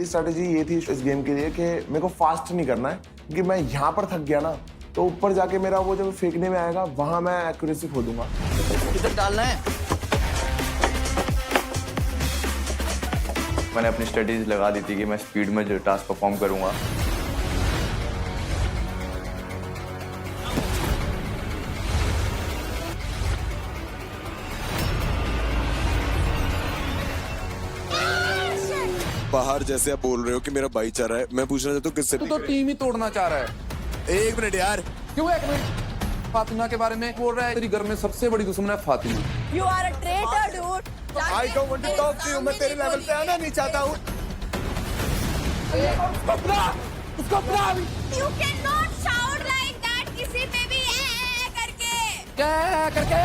मेरी स्ट्रैटेजी ये थी इस गेम के लिए कि मेरे को फास्ट नहीं करना है, क्योंकि मैं यहाँ पर थक गया ना तो ऊपर जाके मेरा वो जब फेंकने में आएगा वहां मैं एक्यूरेसी खो दूंगा। किधर डालना है? मैंने अपनी स्ट्रेटेजी लगा दी थी कि मैं स्पीड में जो टास्क परफॉर्म करूंगा। बाहर जैसे आप बोल रहे हो कि मेरा भाईचारा है, मैं पूछना चाहता हूँ किससे? तू तो टीम ही तोड़ना चाह रहा है। एक मिनट यार, क्यों एक मिनट? फातिमा के बारे में बोल रहा है, तेरी घर में सबसे बड़ी दुश्मन है Fatima. You are a traitor, dude. I don't want to talk to you, मैं तेरे लेवल पे आना नहीं चाहता हूँ। You cannot shout like that किसी पे भी करके। क्या?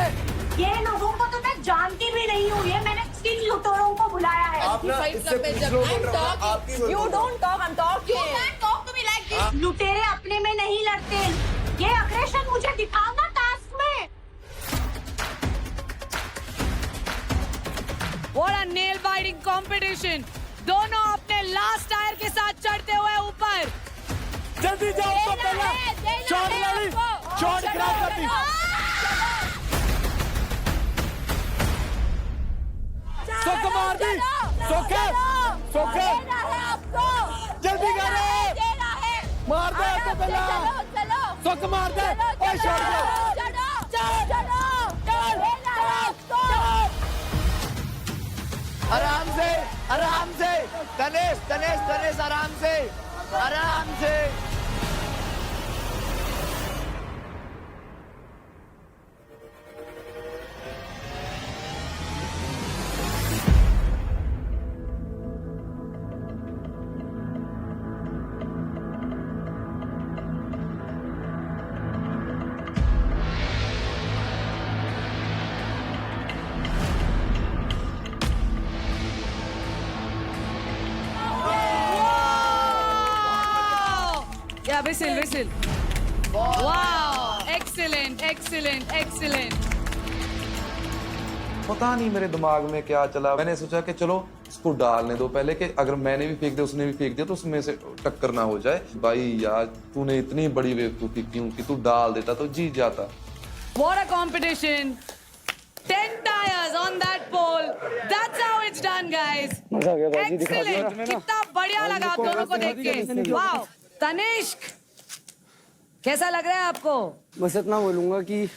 ये लोगों को तो मैं जानती भी नहीं हूँ, ये मैंने किन लुटेरों को बुलाया है। आप ना इससे कुछ लोग बोल रहे हो, आपकी You don't talk, I'm talking. You can't talk to me like this. लुटेरे अपने में नहीं लड़ते, ये अग्रेशन मुझे दिखाना टास्क में। What a nail biting competition. दोनों अपने लास्ट टायर के साथ चढ़ते हुए ऊपर। जल्दी जाओ तो पहला शॉट लड़ी, शॉट क्रैक कर दी। सोके मार दी, सोके जल्दी करो, मार दे तो पहला, सोके मार दे, ओए शॉट आराम से तनेश आराम से। Yeah, whistle. Wow, excellent. पता नहीं मेरे दिमाग में क्या चला, मैंने सोचा कि चलो इसको डालने दो पहले, कि अगर मैंने भी फेंक दिया उसने भी फेंक दिया तो उसमें से टक्कर ना हो जाए। भाई यार तूने इतनी बड़ी बेवकूफी क्यों की? तू डाल देता तो जीत जाता। What a competition. 10 tires on that pole. That's how it's done, guys. Excellent. कितना बढ़िया लगा आप दोनों को देख के। Wow. तनिष्क, कैसा लग रहा है आपको? बस इतना बोलूंगा कि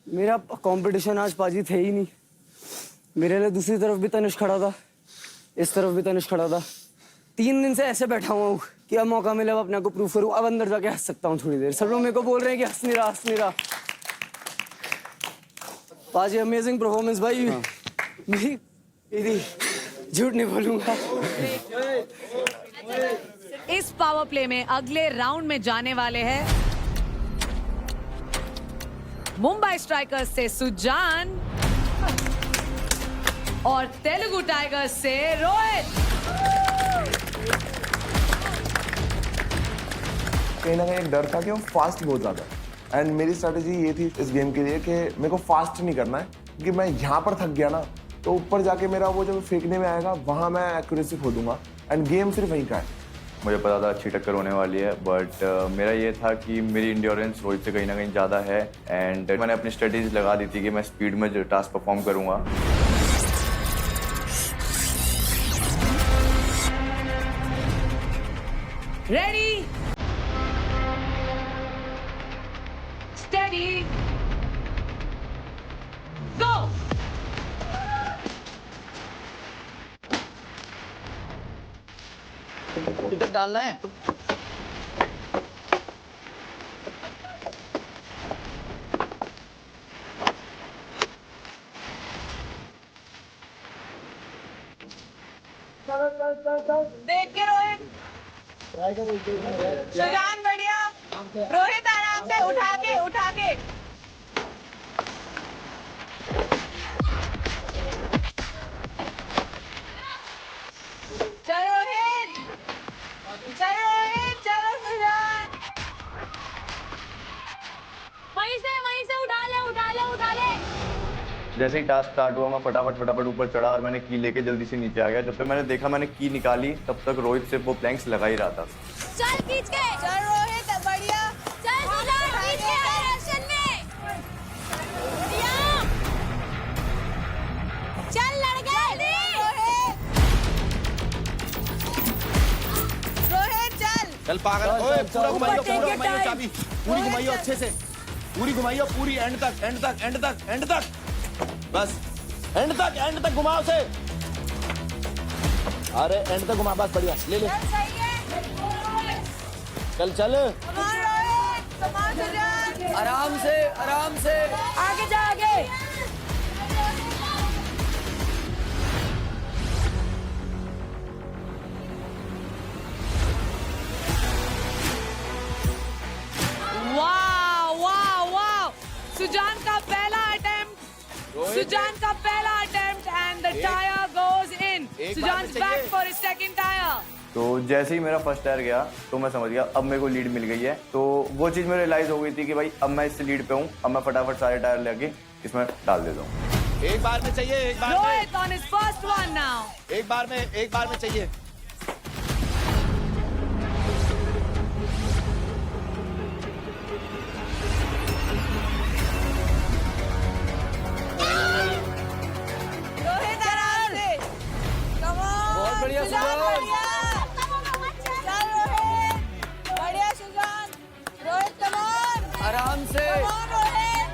मेरा कंपटीशन आज पाजी थे ही नहीं। मेरे लिए दूसरी तरफ भी तनिष्क खड़ा था, इस तरफ भी तनिष्क खड़ा था। 3 दिन से ऐसे बैठा हुआ हूँ कि अब मौका मिले अब अपने को प्रूफ करूँ, अब अंदर जाके हंस सकता हूँ थोड़ी देर। सब लोग मेरे को बोल रहे हैं कि हंस नहीं रहा। पाजी अमेजिंग परफॉर्मेंस भाई। मेरी झूठ नहीं बोलूंगा। इस पावर प्ले में अगले राउंड में जाने वाले हैं मुंबई स्ट्राइकर्स से सुजान और तेलुगु टाइगर्स से रोहित। कहीं ना कहीं एक डर था कि वो फास्ट बहुत ज्यादा, एंड मेरी स्ट्रैटेजी ये थी इस गेम के लिए कि मेरे को फास्ट नहीं करना है, क्योंकि मैं यहाँ पर थक गया ना तो ऊपर जाके मेरा वो जब फेंकने में आएगा वहां मैं एक्यूरेसी खो दूंगा, एंड गेम सिर्फ वहीं का है। मुझे पता था अच्छी टक्कर होने वाली है, बट मेरा ये था कि मेरी इंड्योरेंस रोहित से कहीं ना कहीं ज़्यादा है, एंड मैंने अपनी स्ट्रेटेजी लगा दी थी कि मैं स्पीड में जो टास्क परफॉर्म करूँगा। रेडी, स्टेडी, गो। किधर डालना है? देख के रोहित, सुजान बढ़िया, रोहित आराम से उठा के चलो रोहित, चलो सुजान, वहीं से उठा ले। जैसे ही टास्क स्टार्ट हुआ मैं फटाफट ऊपर चढ़ा और मैंने की लेके जल्दी से नीचे आ गया। जब तक मैंने देखा मैंने की निकाली तब तक रोहित सिर्फ वो प्लैंक्स लगा ही रहा था। चल खींच के, चल रोहित बढ़िया, चल सुजान खींच के एक्शन में, बढ़िया, चल लड़के रोहित चल चल पागल, ओए पूरा घुमाइयो चाबी, पूरी घुमाइयो अच्छे से, पूरी घुमाइयो, पूरी एंड तक बस, एंड तक घुमाओ से, अरे एंड तक घुमा, बस बढ़िया, ले ले, चल आराम से आगे जा आगे। वाह सुजान का पहला attempt and the tyre goes in. Sujan back for his second tyre. तो जैसे ही मेरा फर्स्ट टायर गया तो मैं समझ गया अब मेरे को लीड मिल गई है। तो वो चीज़ में रियलाइज हो गई थी कि भाई अब मैं इससे लीड पे हूँ, अब मैं फटाफट सारे टायर लेके इसमें डाल देता हूँ। एक बार में चाहिए, एक बार में, Rohit on his first one now. एक बार में चाहिए। रोहित आराम से, कम ऑन, बहुत बढ़िया सुजान, चल रोहित, बढ़िया सुजान, रोहित कम ऑन, आराम से come on Rohit,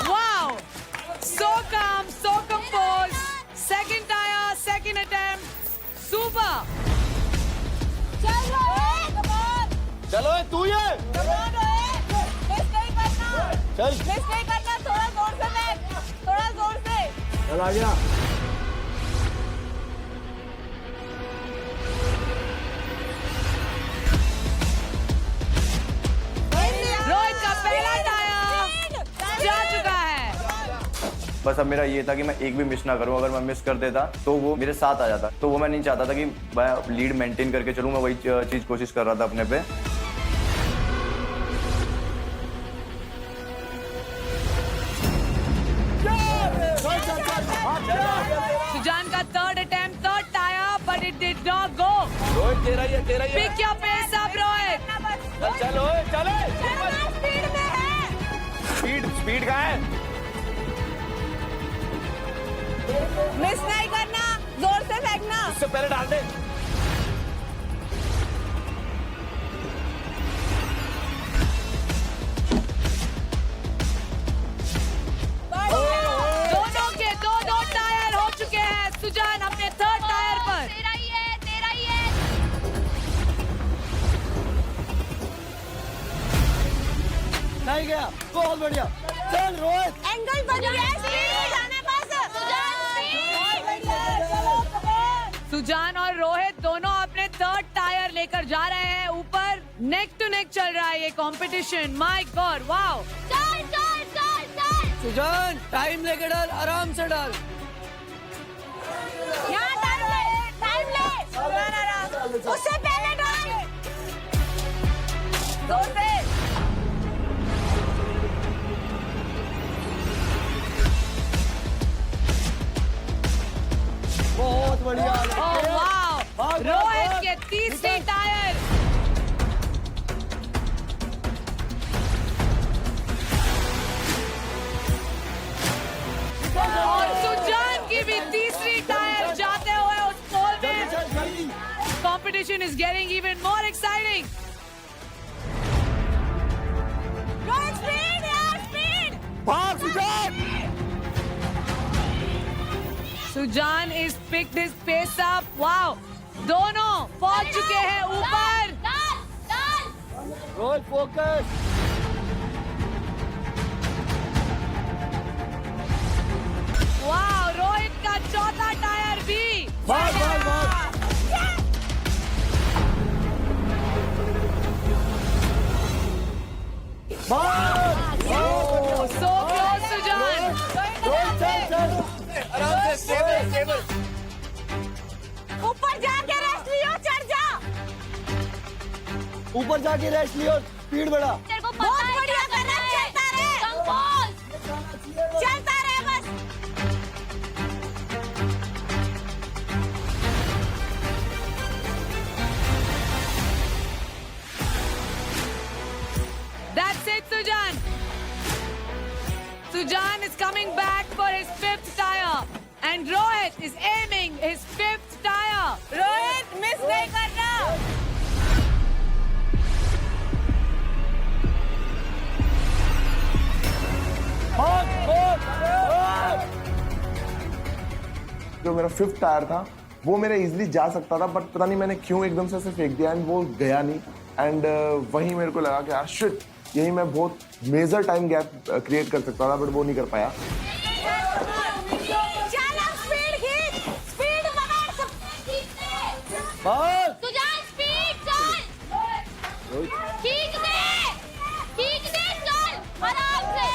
Wow! So calm, so composed. Second tire, second attempt. Super! चल रोहित, कम ऑन, चलो तू ये, कम ऑन रोहित, मिस नहीं करना, चल थोड़ा जोर से बैठ, थोड़ा जोर से, चल आ गया। रोहित का पहला टायर जा चुका है। बस अब मेरा ये था कि मैं एक भी मिस ना करूं। अगर मैं मिस कर देता तो वो मेरे साथ आ जाता। तो वो मैं नहीं चाहता था कि मैं लीड मेंटेन करके चलूं। मैं वही चीज़ कोशिश कर रहा था अपने पे। सुजान का third attempt, third tier, but it did not go. Rohit तेरा ही है। Pick your pace up, Rohit. चल ओए, चल स्पीड में है, स्पीड कहाँ है? मिस नहीं करना, जोर से फेंकना, उससे पहले डाल दे। दोनों के दो टायर हो चुके हैं। सुजान अपने थर्ड टायर पर। तेरा ही है, नहीं गया, बहुत बढ़िया, चल रोहित। एंगल बन गया, स्पीड में जाना बस, चलो सुजान और रोहित दोनों अपने थर्ड टायर लेकर जा रहे हैं ऊपर। नेक टू नेक चल रहा है ये कंपटीशन। My God, wow. चल सुजान टाइम लेके डाल, आराम से डाल। यहाँ टाइम ले, सुजान आराम, उससे पहले डाल, जोर से, बहुत बढ़िया। ओह वाओ, रोहित के तीसरे टायर। और सुजान की भी तीसरी टायर जाते हुए उस पोल में। Competition is getting even more exciting. Rohit speed यार, स्पीड, भाग Sujan. Sujan is picked his pace up. Wow, दोनों पहुंच चुके हैं ऊपर। रोहित फोकस। वाओ, रोहित का चौथा टायर भी। भाग भाग भाग। So close Sujan. आराम से, स्टेबल। ऊपर जाके रेस्ट लियो, चढ़ ऊपर जाके रेस्ट लियो, स्पीड बढ़ा। तेरे को बहुत बढ़िया कर रहा है, चलता रहे, कंपोज, चलता रहे बस। That's it, Sujan. Sujan is coming back for his 5th tire. And Rohit is aiming his 5th tire. Rohit miss नहीं करना। जो मेरा 5th टायर था वो मेरा इजीली जा सकता था, बट पता नहीं मैंने क्यों एकदम से फेंक दिया एंड वो गया नहीं। एंड वहीं मेरे को लगा कि यार शिट, यही मैं बहुत मेजर टाइम गैप क्रिएट कर सकता था, बट वो नहीं कर पाया। चल अब स्पीड खींच, स्पीड बना सब तू जा, स्पीड चल, खींच दे चल आराम से।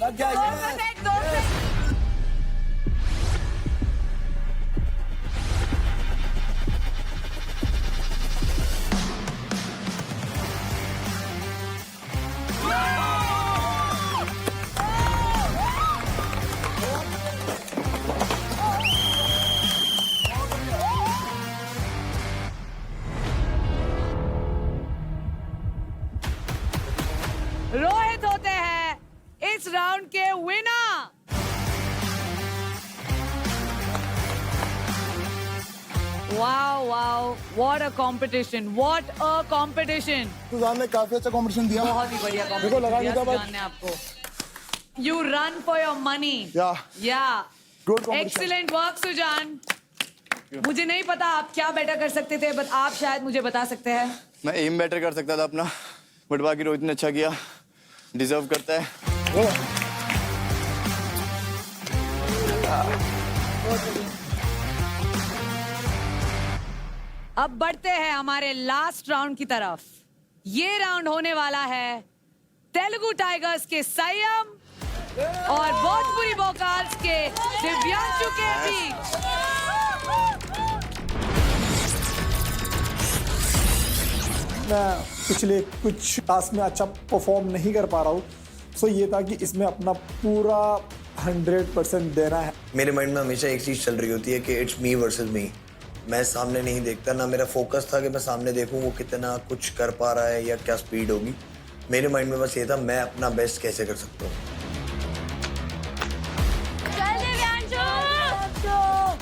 लग गया रोहित होते हैं इस राउंड के winner. Wow wow, what a competition, what a competition. Sujan ने काफी अच्छा कंपटीशन दिया। बहुत ही बढ़िया देखो लगा नहीं था कंपटीशन आपको। You run for your money. या good competition. Excellent work Sujan. मुझे नहीं पता आप क्या बेटर कर सकते थे, बट आप शायद मुझे बता सकते हैं। मैं एम बेटर कर सकता था अपना, बट बाकी रोहित ने अच्छा किया, डिजर्व करता है। अब बढ़ते हैं हमारे लास्ट राउंड की तरफ। ये राउंड होने वाला है तेलुगु टाइगर्स के संयम और भोजपुरी वोकल्स के दिव्यांशु के बीच। मैं पिछले कुछ टास्क में अच्छा परफॉर्म नहीं कर पा रहा हूँ, सो ये था कि इसमें अपना पूरा 100% देना है। मेरे माइंड में हमेशा एक चीज़ चल रही होती है कि इट्स मी वर्सेस मी। मैं सामने नहीं देखता, ना मेरा फोकस था कि मैं सामने देखूं वो कितना कुछ कर पा रहा है या क्या स्पीड होगी। मेरे माइंड में बस ये था मैं अपना बेस्ट कैसे कर सकता हूँ।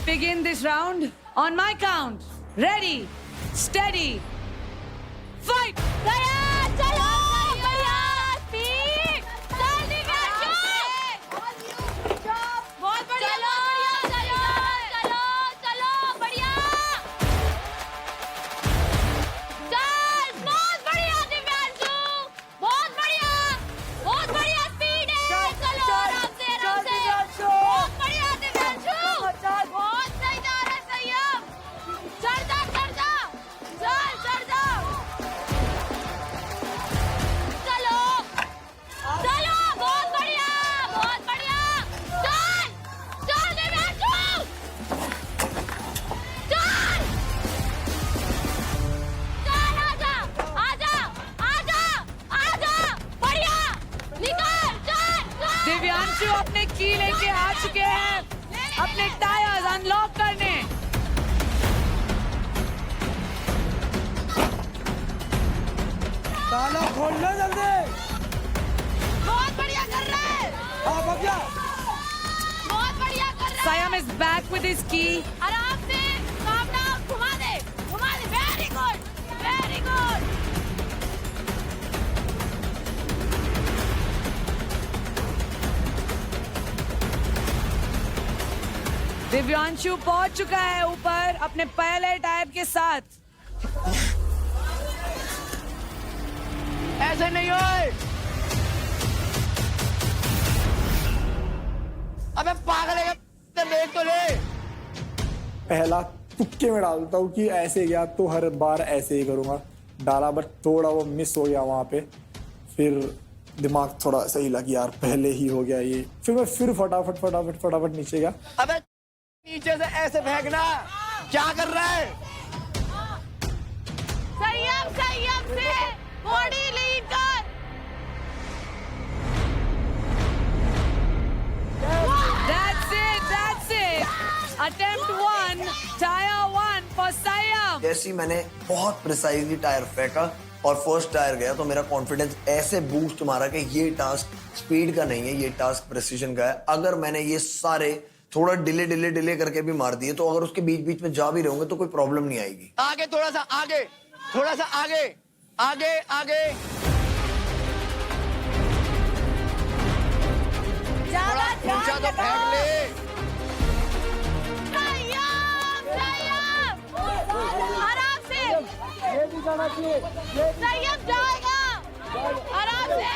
Begin this round on my count. Ready, steady, fight. चलो बढ़िया स्पीड, चल दिव्यांशु, बहुत बढ़िया, चलो बढ़िया, चल बहुत बढ़िया दिव्यांशु, बहुत बढ़िया स्पीड है, चलो आराम से, बहुत बढ़िया दिव्यांशु, बहुत सही जा रहा है संयम, चढ़ जा, चल चलो बहुत बढ़िया, चल दिव्यांशु, आजा, बढ़िया, निकल, चल। दिव्यांशु अपने की लेके आ चुके हैं अपने टायर्स अनलॉक करने। ताला खोलना जल्दी। बहुत बढ़िया कर रहा है, बहुत बढ़िया कर रहा है। Siam is back with his key. आराम से, calm down, घुमा दे, वेरी गुड। दिव्यांशु पहुंच चुका है ऊपर अपने पहले टायर के साथ। ऐसे नहीं होए। अबे पागल है, देख तो ले। पहला तुक्के में डालता हूँ कि ऐसे गया तो हर बार ऐसे ही करूँगा, डाला बट थोड़ा वो मिस हो गया वहाँ पे। फिर दिमाग थोड़ा सही लगा यार पहले ही हो गया ये, फिर मैं फिर फटाफट नीचे गया। अबे नीचे से ऐसे फेंकना, क्या कर रहा है? संयम से बॉडी लीड कर। That's it. Attempt 1, Tire 1 for Sayam. जैसे ही मैंने बहुत प्रिसाइजली टायर फेंका और फर्स्ट टायर गया तो मेरा कॉन्फिडेंस ऐसे बूस्ट मारा कि ये टास्क स्पीड का नहीं है, ये टास्क प्रिसीजन का है। अगर मैंने ये सारे थोड़ा डिले करके भी मार दिए तो अगर उसके बीच में जा भी रहोगे तो कोई प्रॉब्लम नहीं आएगी। आगे थोड़ा सा आगे, आगे थोड़ा ऊंचा तो फेंक ले। आराम से, ये भी जाना चाहिए, संयम जाएगा आराम से।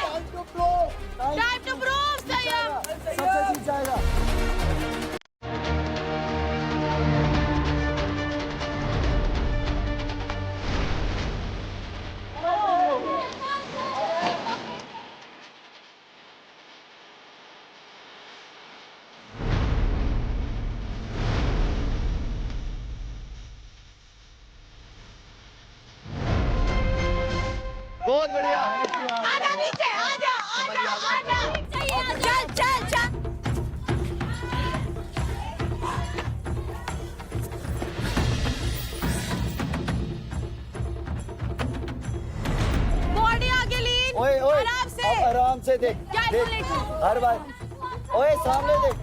टाइम टू प्रूव संयम, सबसे जीत जाएगा। बहुत बढ़िया। आजा नीचे, आजा। चल। बॉडी आगे लीन, आराम से। आराम से देख, हर बार। ओए सामने देख।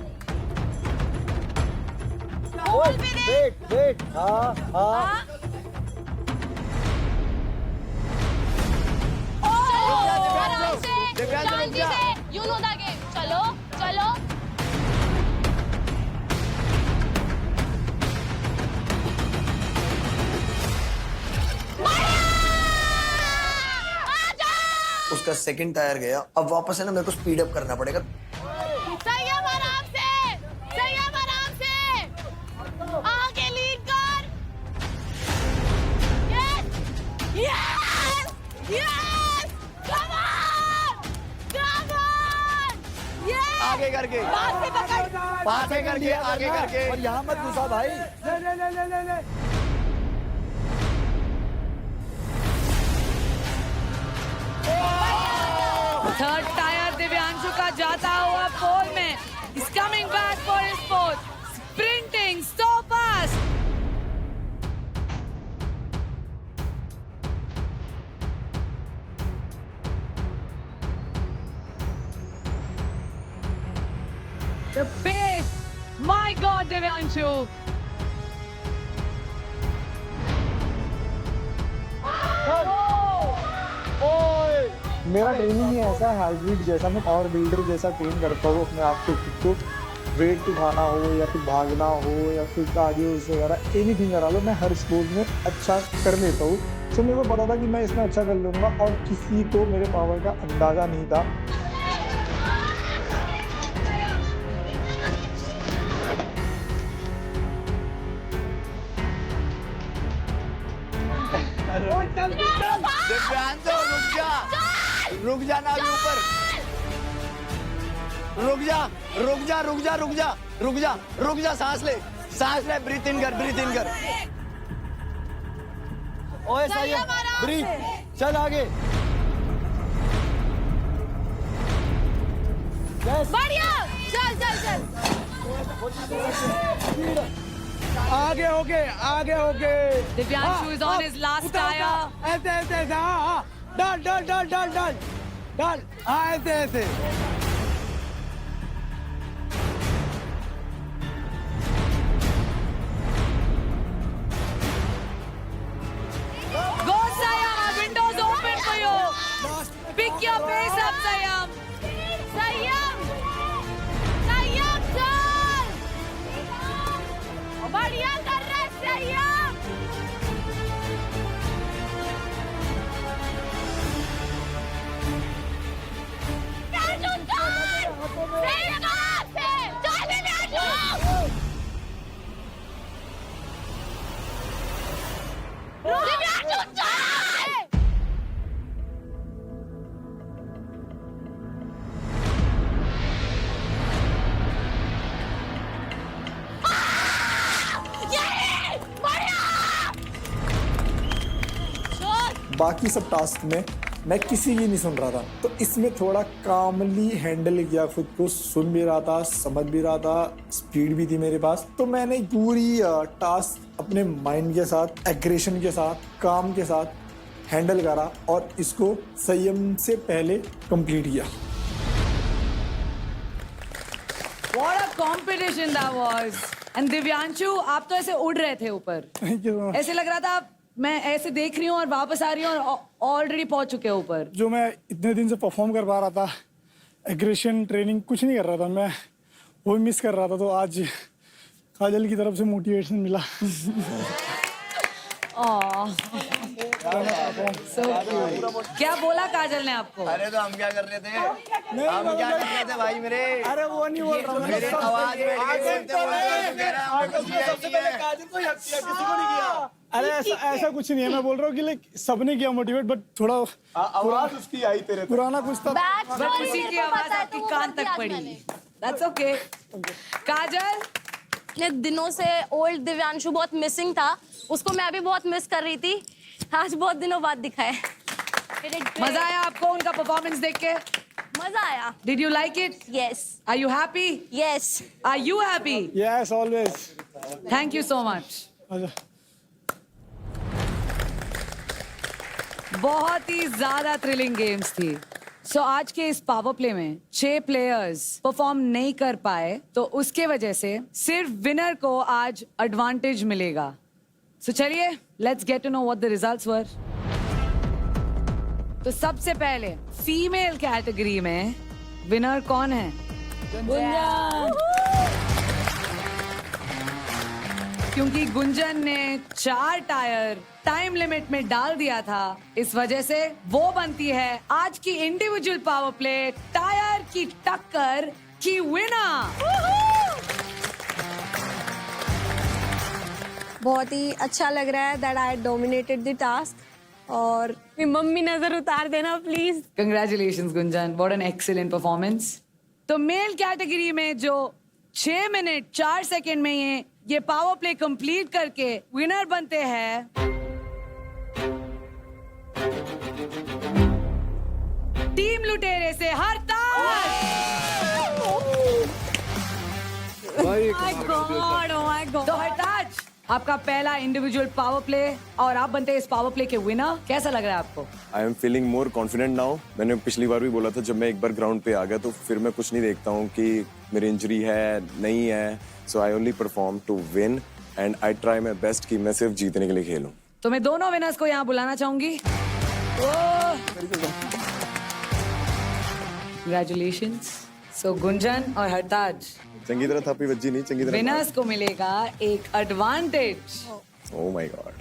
वेट। हाँ। You know the game. चलो। उसका सेकंड टायर गया, अब वापस है ना मेरे को स्पीड अप करना पड़ेगा। संयम आराम से। आगे लीड कर। Yes! Come on! Yes! आगे करके, पास करके, आगे करके। और यहाँ मत घुसा भाई। ले। थर्ड टायर दिव्यांशु का जाता हुआ पोल में। He's coming back for his fourth. Sprinting so fast. The pace. My God, Divyanshu. मेरा ट्रेनिंग ही ऐसा है हाइब्रिड जैसा, मैं पावर बिल्डर जैसा ट्रेन करता हूँ अपने आप को वेट उठाना हो या फिर भागना हो या फिर आगे वगैरह एनीथिंग करा लो, मैं हर स्पोर्ट में अच्छा कर लेता हूँ। तो मेरे को पता था कि मैं इसमें अच्छा कर लूँगा और किसी को मेरे पावर का अंदाज़ा नहीं था। रुक जा ना अभी ऊपर। रुक जा, सांस ले, ब्रीथ इन कर। ओए संयम, ब्रीथ, चल आगे। बढ़िया, चल। आगे होके। Divyanshu is on his last tire. ऐसे, हाँ। डाल। हाँ, ऐसे। Go Sayam, our window's open for you. Pick your pace up, Sayam. संयम चल। बढ़िया कर रहा है संयम। दिव्यांशु चल! ये! बढ़िया! चल! बाकी सब टास्क में मैं किसी की नहीं सुन रहा था, तो इसमें थोड़ा कामली हैंडल किया खुद को, सुन भी रहा था, समझ भी रहा था, स्पीड भी थी मेरे पास। तो मैंने पूरी टास्क अपने माइंड के साथ, एग्रेशन के साथ, काम के साथ हैंडल करा और इसको संयम से पहले कंप्लीट किया। What a competition that was! And Divyanshu, आप तो ऐसे उड़ रहे थे ऊपर। Thank you so much. ऐसे लग रहा था मैं ऐसे देख रही हूँ और वापस आ रही हूँ और ऑलरेडी पहुंच चुके हैं ऊपर। जो मैं इतने दिन से परफॉर्म कर पा रहा था, एग्रेशन ट्रेनिंग कुछ नहीं कर रहा था, मैं वो मिस कर रहा था। तो आज काजल की तरफ से मोटिवेशन मिला। So cute. क्या बोला काजल ने आपको? अरे तो हम क्या कर रहे थे? हम क्या कर रहे थे भाई मेरे? अरे वो नहीं बोल रहा, मेरे आवाज में सबसे पहले काजल को ही हक किया, किसी को नहीं किया। अरे ऐसा कुछ नहीं है, मैं बोल रहा हूँ कि सबने किया मोटिवेट, बट थोड़ा आवाज उसकी आई तेरे, पुराना कुछ था, बट उसी की आवाज आपकी कान तक पड़ी। That's okay. काजल, इतने दिनों से ओल्ड दिव्यांशु बहुत मिसिंग था, उसको मैं भी बहुत मिस कर रही थी। आज बहुत दिनों बाद दिखा है। मजा आया आपको उनका परफॉर्मेंस देख के? मजा आया। Did you like it? Yes. Are you happy? Yes. Are you happy? Yes, always. Thank you so much. बहुत ही ज्यादा थ्रिलिंग गेम्स थी। सो आज के इस पावर प्ले में 6 प्लेयर्स परफॉर्म नहीं कर पाए, तो उसके वजह से सिर्फ विनर को आज एडवांटेज मिलेगा। सो चलिए, let's get to know what the results were. तो सबसे पहले फीमेल कैटेगरी में विनर कौन है? क्योंकि गुंजन ने 4 टायर टाइम लिमिट में डाल दिया था, इस वजह से वो बनती है आज की इंडिविजुअल पावर प्ले टायर की टक्कर की विनर। बहुत ही अच्छा लग रहा है that I dominated the task, और मेरी मम्मी नजर उतार देना please. Congratulations Gunjan, what an excellent performance. तो मेल कैटेगरी में जो 6 मिनट 4 सेकंड में ये पावर प्ले कंप्लीट करके विनर बनते हैं टीम लुटेरे से हरताज। तो हरताज, आपका पहला इंडिविजुअल पावर प्ले और आप बनते हैं इस पावर प्ले के विनर। कैसा लग रहा है आपको? I am feeling more confident now. मैंने पिछली बार भी बोला था, जब मैं एक बार ग्राउंड पे आ गया तो फिर मैं कुछ नहीं देखता हूँ कि मेरी इंजरी है नहीं है। So I only perform to win and I try my best कि मैं सिर्फ जीतने के लिए खेलूं। तो मैं दोनों विनर्स को यहाँ बुलाना चाहूंगी। Congratulations. So गुंजन और हरताज, चंगी तरह थापी बज्जी नहीं, चंगी तरह विनर्स को मिलेगा एक एडवांटेज। Oh my God.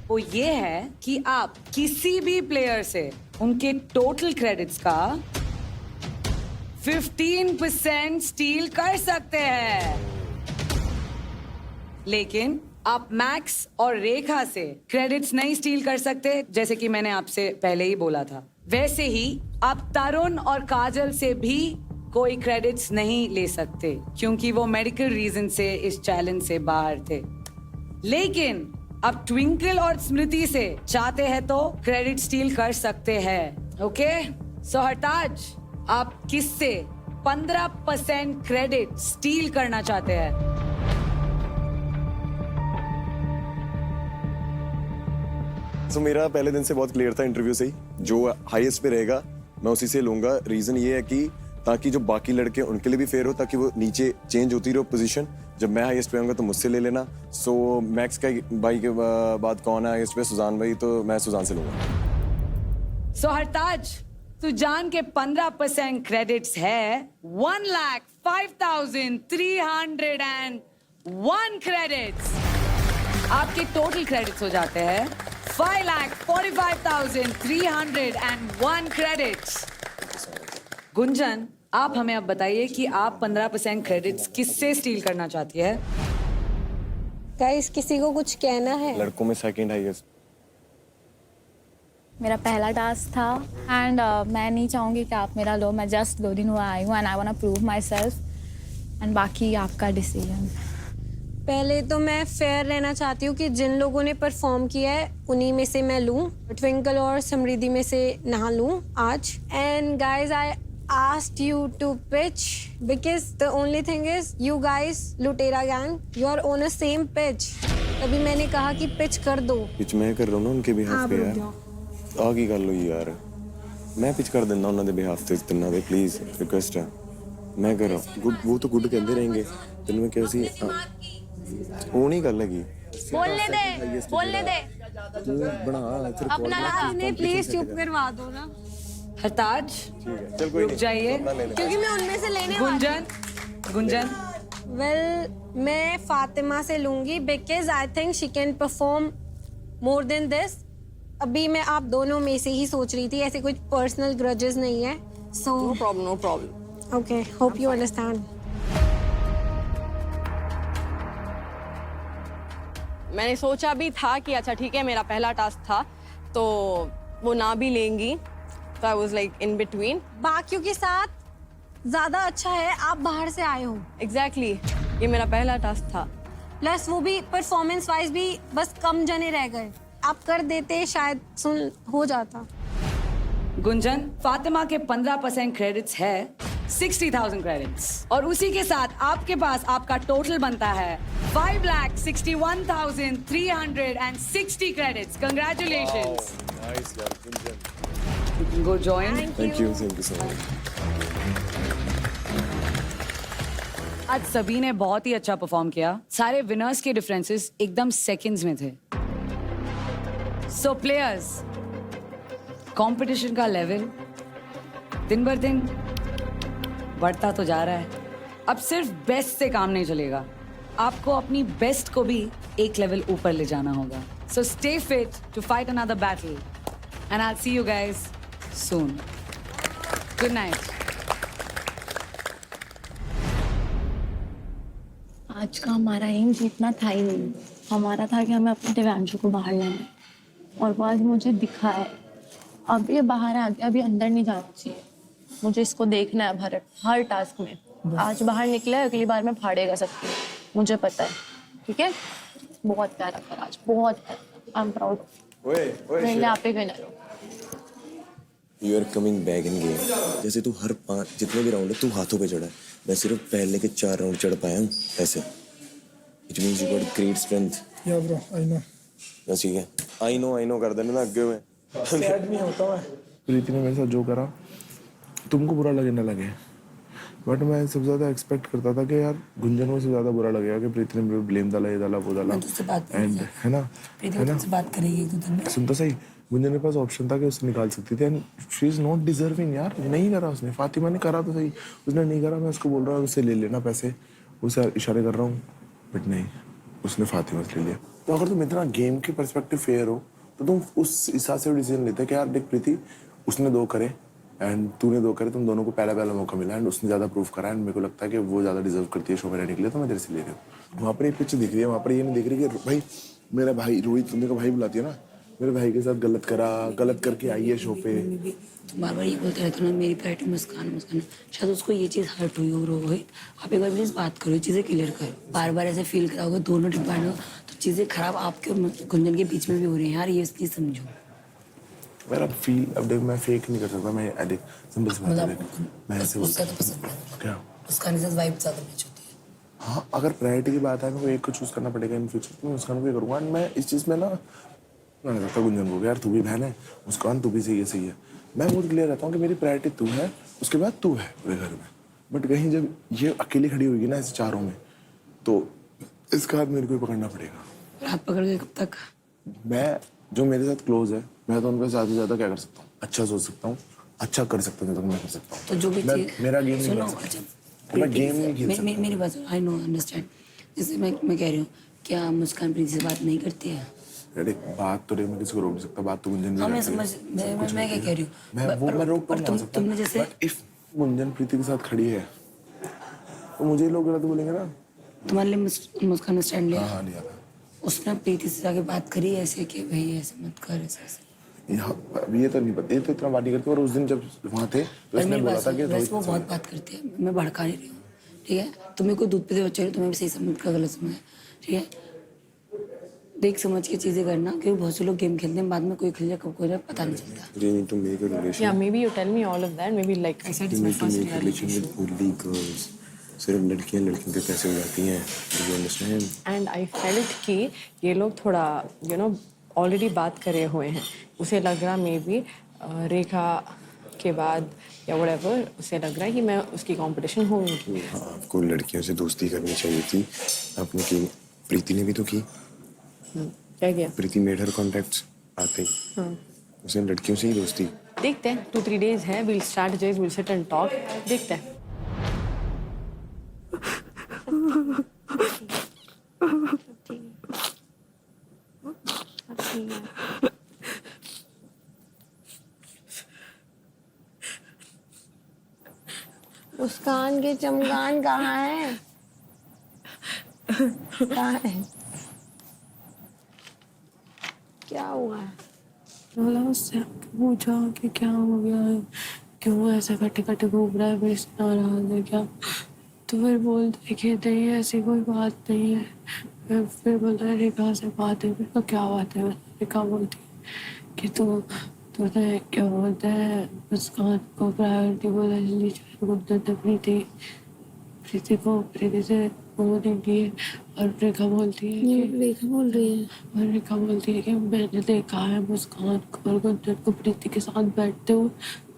वो ये है कि आप किसी भी प्लेयर से उनके टोटल क्रेडिट्स का 15% स्टील कर सकते हैं, लेकिन आप मैक्स और रेखा से क्रेडिट्स नहीं स्टील कर सकते, जैसे कि मैंने आपसे पहले ही बोला था। वैसे ही आप तरुण और काजल से भी कोई क्रेडिट्स नहीं ले सकते, क्योंकि वो मेडिकल रीजन से इस चैलेंज से बाहर थे। लेकिन अब ट्विंकल और स्मृति से चाहते हैं तो क्रेडिट स्टील कर सकते हैं। ओके, सो हरताज, आप किससे 15% क्रेडिट स्टील करना चाहते हैं? So, मेरा पहले दिन से बहुत क्लियर था इंटरव्यू से ही, जो हाईएस्ट पे रहेगा मैं उसी से लूंगा। रीजन ये है कि ताकि जो बाकी लड़के उनके लिए भी फेयर हो, ताकि वो नीचे चेंज होती रहो पोजीशन। जब मैं हाईएस्ट पे आऊंगा तो मुझसे ले लेना। सो मैक्स का भाई के बाद कौन है हाईएस्ट पे? सुजान भाई, तो मैं सुजान से लूंगा। सो हरताज, सुजान के 15% क्रेडिट्स है 1,05,301 क्रेडिट्स। आपके टोटल क्रेडिट्स हो जाते हैं 5,45,301 क्रेडिट्स। गुंजन, आप हमें अब बताइए कि आप 15% क्रेडिट्स किससे स्टील करना चाहती है? गाइस किसी को कुछ कहना है? लड़कों में सेकंड हाईएस्ट। मेरा पहला टास्क था एंड मैं नहीं चाहूँगी कि आप मेरा लो, मैं जस्ट 2 दिन हुआ आई हूँ and I want to prove myself and बाकी आपका डिसीजन। पहले तो मैं फेयर रहना चाहती हूँ कि जिन लोगों ने परफॉर्म किया है उन्हीं में से मैं लूँ, ट्विंकल और समृद्धि में से ना लूँ आज। And guys I asked you to pitch because the only thing is you guys लुटेरा gang you are on a same pitch। तभी मैंने कहा कि पिच कर दो। पिच मैं कर रहा हूँ ना उनके बिहाफ पे यार। आ की गल हुई यार, मैं पिच कर देना उन्होंने बिहाफ पे इतना दे प्लीज रिक्वेस्ट है, मैं कर रहा हूँ। गुड वो तो गुड कहते रहेंगे दिल में कैसी वो नहीं कर लगी। बोलने दे तू बना फिर अपना ने प्लीज चुप करवा दो ना। हरताज चल कोई रुक जाइए, क्योंकि मैं उनमें से लेने वाली गुंजन वेल मैं फातिमा से लूंगी because I think she can perform more than this. अभी मैं आप दोनों में से ही सोच रही थी, ऐसे कुछ पर्सनल ग्रजेस नहीं है। So no problem okay, hope you understand. मैंने सोचा भी था कि अच्छा ठीक है मेरा पहला टास्क था तो वो ना भी लेंगी, तो I was like in between. बाकियों के साथ ज्यादा अच्छा है आप बाहर से आए हो। एग्जैक्टली ये मेरा पहला टास्क था। प्लस वो भी परफॉर्मेंस वाइज भी बस कम जने रह गए, आप कर देते शायद सुन हो जाता। गुंजन फातिमा के 15% क्रेडिट्स है 60,000 क्रेडिट्स और उसी के साथ आपके पास आपका टोटल बनता है 5,61,360 क्रेडिट्स। कंग्रेचुलेशंस। नाइस यार Gunjan. Go join. Thank you so much. आज सभी ने बहुत ही अच्छा परफॉर्म किया। सारे विनर्स के डिफरेंसेस एकदम सेकंड्स में थे। सो प्लेयर्स, कंपटीशन का लेवल दिन बर दिन बढ़ता तो जा रहा है। अब सिर्फ बेस्ट से काम नहीं चलेगा, आपको अपनी बेस्ट को भी एक लेवल ऊपर ले जाना होगा। So stay fit to fight another battle and I will see you guys soon. Good night. आज का हमारा एम जीतना था ही नहीं, हमारा था कि हमें अपने दिव्यांशु को बाहर लाना है और वो आज मुझे दिखा है। अब ये बाहर आ गया, अभी अंदर नहीं जाना चाहिए। मुझे इसको देखना है भरत हर टास्क में। आज बाहर निकला, अगली बार में फाड़ेगा सबको, मुझे पता है। ठीक है, बहुत प्यारा था आज, बहुत प्यारा। I am proud. पहले आप ही विनर हो। You are coming back in game. जैसे तू हर 5 जितने भी राउंड है तू हाथों पे चढ़ा है, मैं सिर्फ पहले के 4 राउंड चढ़ पाया हूँ ऐसे। It means you got great strength. या ब्रो आई नो। बस ठीक है, आई नो कर देना ना आगे में। सैड नहीं होता मैं। प्रीति ने मेरे साथ जो करा तुमको बुरा लगे ना लगे, बट मैं सबसे ज्यादा एक्सपेक्ट करता था कि यार गुंजन को सबसे ज्यादा बुरा लगेगा कि प्रीति ने मेरे ब्लेम डाला, ये डाला, वो डाला। एंड है ना बात करेगी सुन तो सही, गुंजन के पास ऑप्शन था कि उससे निकाल सकती थी and she is not deserving यार। नहीं करा उसने, फातिमा ने करा तो सही, उसने नहीं करा। मैं उसको बोल रहा हूँ उससे ले लेना पैसे, उसे इशारे कर रहा हूँ, बट नहीं, उसने फातिमा से ले लिया। तो अगर तुम इतना गेम के पर्सपेक्टिव फेयर हो तो तुम उस हिसाब से डिसीजन लेते कि यार देख प्रीति उसने 2 करे एंड तूने 2 करे, तुम दोनों को पहला मौका मिला एंड उसने ज्यादा प्रूफ करा एंड मेरे को लगता है कि वो ज्यादा डिजर्व करती है शो में रहने के लिए, तो मैं तेरे से ले रही हूँ। वहाँ पर एक पिक्चर दिख रही है, वहाँ पर ये नहीं दिख रही कि भाई मेरा भाई रोहित, मेरे को भाई बुलाती है ना, मेरे भाई के साथ गलत करके आई है शो पे। बार बार ये बोलते रहते ना मेरी प्रायोरिटी मुस्कान। शायद उसको ये चीज़ हर्ट हुई हो रोहित। आप एक बार प्लीज बात करो, चीज़ें क्लियर करो। बार बार ऐसे फील कराओगे दोनों डिपार्ट हो तो चीज़ें खराब आपके और गुंजन के बीच में भी हो रही हैं यार, ये चीज़ समझो। मेरा फील अब देख, मैं फेक नहीं कर सकता, मैं एडिक्ट सिंपल सी बात है। मैं ऐसे उसका तो पसंद है क्या उसका नहीं, वाइब ज़्यादा मैच होती है। हाँ, अगर प्रायोरिटी की बात है, मेरे को एक को चूज करना पड़ेगा इन फ्यूचर, तो मैं मुस्कान को ही करूँगा। मैं इस चीज़ में ना मैंने कहा गुंजन को यार तू भी बहन है, मुस्कान तू भी सही है। मैं बहुत क्लियर रहता हूँ कि मेरी प्रायोरिटी तू है, उसके बाद तू है पूरे घर में। बट कहीं जब ये अकेली खड़ी होगी ना ऐसे चारों में, तो इसका हाथ मेरे को ही पकड़ना पड़ेगा। हाथ पकड़ के कब तक? मैं जो मेरे साथ क्लोज है, मैं तो उनका ज़्यादा से ज़्यादा क्या कर सकता हूँ, अच्छा सोच सकता हूँ, अच्छा कर सकता हूँ, तो मैं कर सकता हूँ। तो जो भी मेरा गेम नहीं, मैं गेम नहीं खेल सकता। मेरी बात आई नो अंडरस्टैंड। जैसे मैं कह रही हूँ, क्या मुस्कान प्रीति से बात नहीं करती है? अरे बात तो मैं किसी को रोक नहीं सकता, बात तो गुंजन भी मैं समझ, मैं क्या कह रही हूँ, मैं रोक तो नहीं सकता। तुमने जैसे इफ गुंजन प्रीति के साथ खड़ी है तो मुझे लोग गलत बोलेंगे ना। तुम्हारे लिए मुस्कान ने स्टैंड लिया? हाँ लिया था। उसने प्रीति से जाके बात करी ऐसे कि भाई ऐसे मत कर ऐसे ये तो नहीं पता, ये तो इतना बात नहीं करती। और उस दिन जब वहाँ थे तो इसने बोला था कि वैसे वो बहुत बात करती है, मैं भड़का नहीं रही हूँ, ठीक है। तुम्हें कोई दूध पीते बच्चे तुम्हें भी सही समझ का गलत समझ, ठीक है। देख समझ के चीजें करना, क्योंकि बहुत से लोग गेम खेलते हैं, बाद में कोई खेल जाए कब कोई पता नहीं चलता। You need to make a relation. Yeah, maybe you tell me all of that. Maybe like I said, it's my first reality show. Only girls. सिर्फ लड़कियां लड़कियों के पैसे उड़ाती हैं। Do you understand? And I felt कि ये लोग थोड़ा ऑलरेडी बात करे हुए हैं। उसे लग रहा मे बी रेखा के बाद या whatever, उसे लग रहा है कि मैं उसकी कंपटीशन होंगी। हाँ, आपको लड़कियों से दोस्ती करनी चाहिए थी। आपने की, प्रीति ने भी तो की। क्या किया? प्रीति मेड हर कॉन्टैक्ट्स आते ही। हाँ। उसे लड़कियों से ही दोस्ती। देखते हैं 2-3 days है, we'll strategize, we'll sit and talk, देखते हैं। मुस्कान के चमगान कहाँ है? कहाँ है? क्या हुआ है? बोला उससे पूछा कि क्या हो गया है, क्यों ऐसे कटे कटे घूम रहा है, मेरे से नाराज है क्या? तो फिर बोलते कि नहीं ऐसी कोई बात नहीं है। फिर बोलता है रेखा से बात है। फिर क्या बात है? रेखा बोलती है कि तूने क्या बोलते हैं मुस्कान को प्रायोरिटी बोला, इसलिए बोलते थे प्रीति से वो नहीं की। और रेखा बोलती है कि रेखा बोल रही है, और रेखा बोलती है कि मैंने देखा है मुस्कान को और गुंजन को प्रीति के साथ बैठते हुए।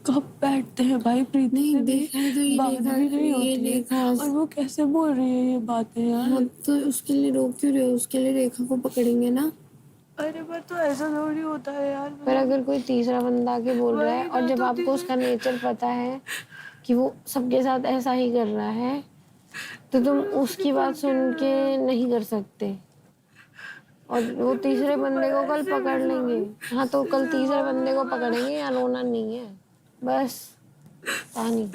कब बैठते हैं भाई? प्रीति नहीं देखा है तो ये बात देखा, भी नहीं ये होती देखा। और वो कैसे बोल रही है ये बातें यार? हाँ, तो उसके लिए रोक क्यों रहे हो? उसके लिए रेखा को पकड़ेंगे ना। अरे पर तो ऐसा थोड़ी होता है यार। पर अगर कोई तीसरा बंदा आके बोल रहा है और जब आपको उसका नेचर पता है कि वो सबके साथ ऐसा ही कर रहा है, तो तुम उसकी बात सुन के नहीं कर सकते। और वो तीसरे बंदे को कल पकड़ लेंगे। हाँ, तो कल तीसरे बंदे को पकड़ेंगे, यहाँ रोना नहीं है, बस कहानी।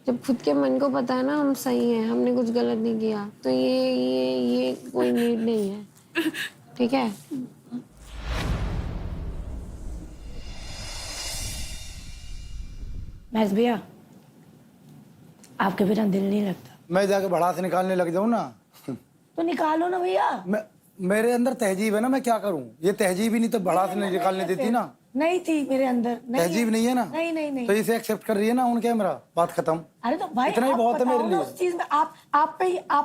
जब खुद के मन को पता है ना हम सही हैं, हमने कुछ गलत नहीं किया, तो ये कोई नीड नहीं है, ठीक है। मैथ भैया आपके बिना दिल नहीं लगता। मैं जाके भड़ास निकालने लग जाऊं ना तो निकालो ना भैया। मेरे अंदर तहजीब है ना, मैं क्या करूं? ये तहजीब ही नहीं तो भड़ास नहीं निकालने देती ना। नहीं थी मेरे अंदर। तहजीब नहीं है ना? नहीं तो इसे एक्सेप्ट कर रही है ना उन कैमरा, बात खत्म। अरे तो भाई इतना ही बहुत है मेरे लिए। उस चीज में आप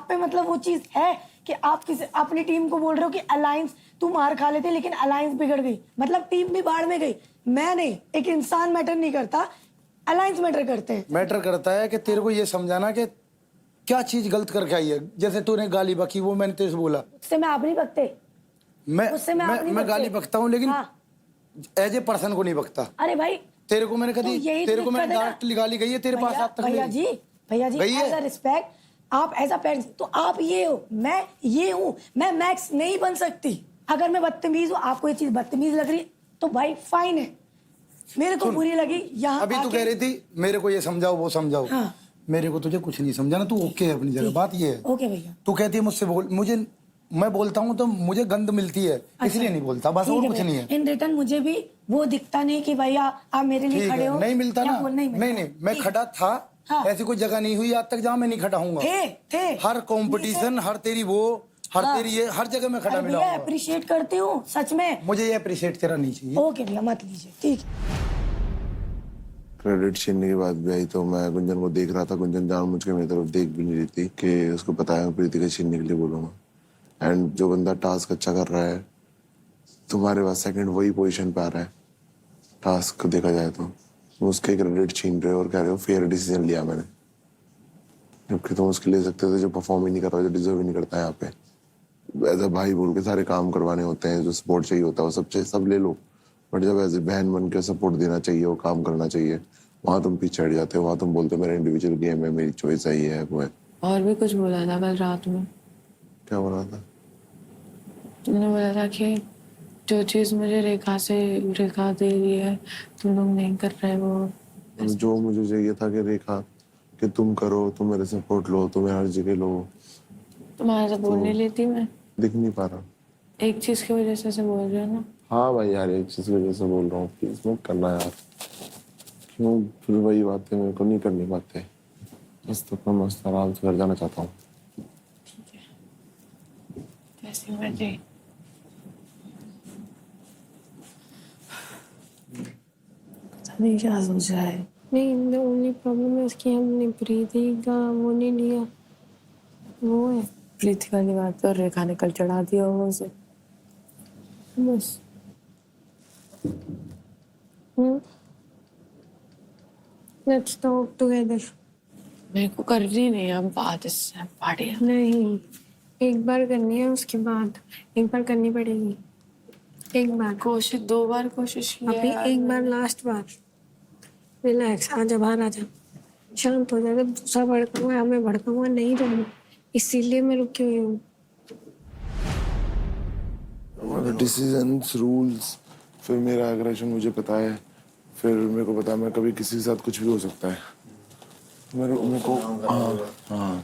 पे मतलब वो चीज है कि आप किसी अपनी टीम को बोल रहे हो कि अलायंस तू मार खा लेते, लेकिन अलायंस बिगड़ गई, मतलब टीम भी बाढ़ में गई। मैं नहीं, एक इंसान मैटर नहीं करता, अलायंस मैटर करते हैं। मैटर करता है कि तेरे को ये समझाना कि क्या चीज गलत करके आई है। जैसे तूने गाली बकी, वो मैंने तेरे से बोला। उससे मैं आप नहीं बकते। मैं गाली बकता हूँ, लेकिन एज ए पर्सन को नहीं बकता। अरे भाई तेरे को मैंने कभी तेरे को मैंने डांट गाली गई है तेरे पास आज तक? भैया जी एज अ रिस्पेक्ट, आप एज अ पेरेंट्स, तो आप ये हो, मैं ये हूँ। मैं मैक्स नहीं बन सकती। अगर मैं बदतमीज हूँ, आपको ये चीज बदतमीज लग रही तो भाई फाइन है, मेरे को बुरी लगी। यहाँ अभी तू कह रही थी मेरे को ये समझाओ वो समझाओ। हाँ। मेरे को तुझे कुछ नहीं समझाना, तू ओके है अपनी जगह। बात ये है। ओके भैया। तू कहती है मुझसे बोल, मैं बोलता हूँ तो मुझे गंद मिलती है, इसलिए नहीं बोलता, बस और कुछ नहीं है। इन रिटर्न मुझे भी वो दिखता नहीं कि भैया आप मेरे लिए खड़े हो। नहीं मिलता ना। नहीं, मैं खड़ा था। हाँ। ऐसी कोई जगह नहीं हुई आज तक जहाँ मैं नहीं खड़ा हूँ। थे हर कंपटीशन, हर तेरी वो, हर तेरी ये, हर जगह मैं खड़ा मिला हूँ। अप्रिशिएट करती हूँ सच में। मुझे ये अप्रिशिएट तेरा नहीं चाहिए। ओके भैया मत लीजिए, ठीक। क्रेडिट छीनने की बात भी आई तो मैं गुंजन को देख रहा था। गुंजन जानबूझ के मेरी तरफ देख भी नहीं रही थी कि उसको पता है प्रीति का छीनने के लिए बोलूंगा। एंड जो बंदा टास्क अच्छा कर रहा है, तुम्हारे पास सेकंड वही पोजीशन पे आ रहा है टास्क को देखा जाए तो, तुम उसके क्रेडिट छीन रहे हो और कह रहे हो फेयर डिसीजन लिया मैंने, जबकि तुम उसके ले सकते थे जो परफॉर्म ही नहीं कर रहा, जो डिजर्व ही नहीं करता है। यहाँ पे एज अ भाई बोल के सारे काम करवाने होते हैं, जो सपोर्ट चाहिए होता है वो सब ले लो, बट जब एज ए बहन बन के सपोर्ट देना चाहिए, वो काम करना चाहिए, वहाँ तुम पीछे हट जाते हो। वहाँ तुम बोलते हो मेरा इंडिविजुअल गेम है, मेरी चॉइस है, ये है वो है। और भी कुछ बोला था कल रात में। क्या बोला था? तुमने बोला था कि जो चीज मुझे रेखा दे रही है तुम लोग नहीं कर रहे वो। जो मुझे चाहिए था कि रेखा कि तुम करो, तुम मेरे सपोर्ट लो, तुम्हें हर जगह लो, तुम्हारे से बोल नहीं लेती मैं? दिख नहीं पा रहा। एक चीज की वजह से ऐसे बोल रहे हो ना? हाँ भाई यार, एक चीज की वजह से बोल रहा हूँ, प्लीज मत करना यार। क्यों फिर वही बातें मेरे को नहीं करनी पाते। बस तो अपना मस्त आराम से घर जाना चाहता हूँ। ठीक है, जैसी मर्जी। पता नहीं क्या सोचा है। नहीं, the only problem है कि हमने प्रीति का वो नहीं लिया। वो है प्रीति वाली बात, और रेखा ने कल चढ़ा दिया होगा उसे। बस Let's talk together. मेरे को करनी नहीं है अब बात इससे, पार्टी नहीं। एक बार करनी है, उसके बाद एक बार करनी पड़ेगी। एक बार कोशिश, 2 बार कोशिश की अभी, एक बार लास्ट बार। रिलैक्स, आजा बाहर आजा, शांत हो जा। जब दूसरा भड़का हुआ है, मैं भड़का हुआ नहीं रहूँ, इसीलिए मैं रुकी हुई हूँ। डिसीजंस, रूल्स, फिर मेरा एग्रेशन मुझे पता है, फिर मेरे को पता है मैं कभी किसी के साथ कुछ भी हो सकता है। मेरे को हाँ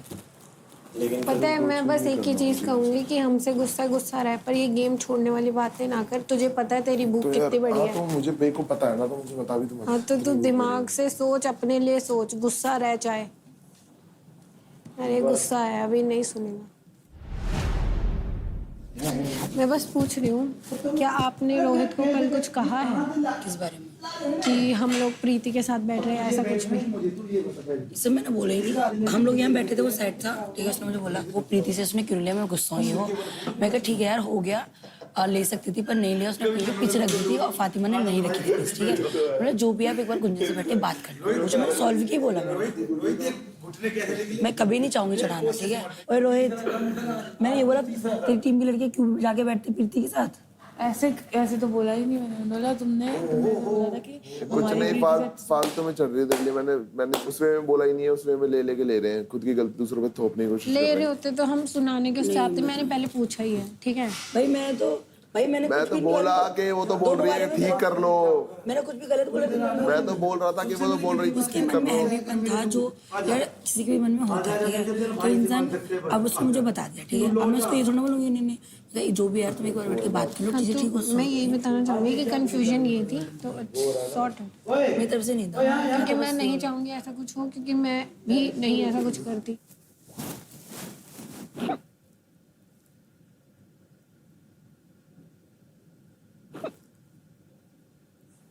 पता है, मैं बस एक ही चीज कहूंगी कि हमसे गुस्सा रहे, पर ये गेम छोड़ने वाली बातें ना कर। तुझे पता है तेरी भूख कितनी बड़ी है। तो मुझे मेरे को पता है ना, तो मुझे बता भी। हाँ तो तू दिमाग से सोच, अपने लिए सोच, गुस्सा रह चाहे। अरे गुस्सा है, अभी नहीं सुनेगा। मैं बस पूछ रही हूँ, क्या आपने रोहित को कल कुछ कहा है? किस बारे में? कि हम लोग प्रीति के साथ बैठ रहे हैं, ऐसा कुछ भी? इससे मैंने बोला ही नहीं। हम लोग यहाँ बैठे थे, वो साइड था, ठीक है। उसने मुझे बोला वो प्रीति से उसने क्यों लिया, मैं गुस्सा हुई हूँ। मैं कहा ठीक है यार, हो गया, ले सकती थी पर नहीं लिया। उसने पीछे रख दी थी और फातिमा ने नहीं रखी थी, ठीक है। मतलब जो भी आप एक बार गुंजन से बैठ के बात कर लो, मुझे मैंने सॉल्व की बोला। मैं कभी नहीं चाहूंगी चढ़ाना, ठीक है। और रोहित, मैंने ये बोला तेरी टीम की लड़की क्यों जाके बैठती प्रीति के साथ? ऐसे तो बोला ही नहीं मैंने। बोला तुमने बोला था कि कुछ नहीं, फालतू में चढ़ रही है दिल्ली। मैंने उसमें बोला ही नहीं है, उसमें में ले ले रहे हैं। खुद की गलती दूसरों पे थोपने की कोशिश ले रहे होते तो हम सुनाने के चाहते। मैंने पहले पूछा ही है, ठीक है भाई। मैंने तो बोला कि वो तो बोल रही है ठीक कर लो। मैंने कुछ भी गलत बोला? मैं तो बोल रहा था कि वो तो बोल रही थी ठीक कर लो। था जो यार किसी के भी मन में होता है, ठीक है। तो इंसान, अब उसने मुझे बता दिया, ठीक है। अब मैं उसको ये थोड़ा बोलूँगी नहीं जो भी यार, तुम एक बार बैठ के बात कर लो, चीजें ठीक हो। मैं यही बताना चाहूंगी कि कंफ्यूजन ये थी, तो सॉर्ट मेरी तरफ से नहीं था, क्योंकि मैं नहीं चाहूंगी ऐसा कुछ हो, क्योंकि मैं भी नहीं ऐसा कुछ करती।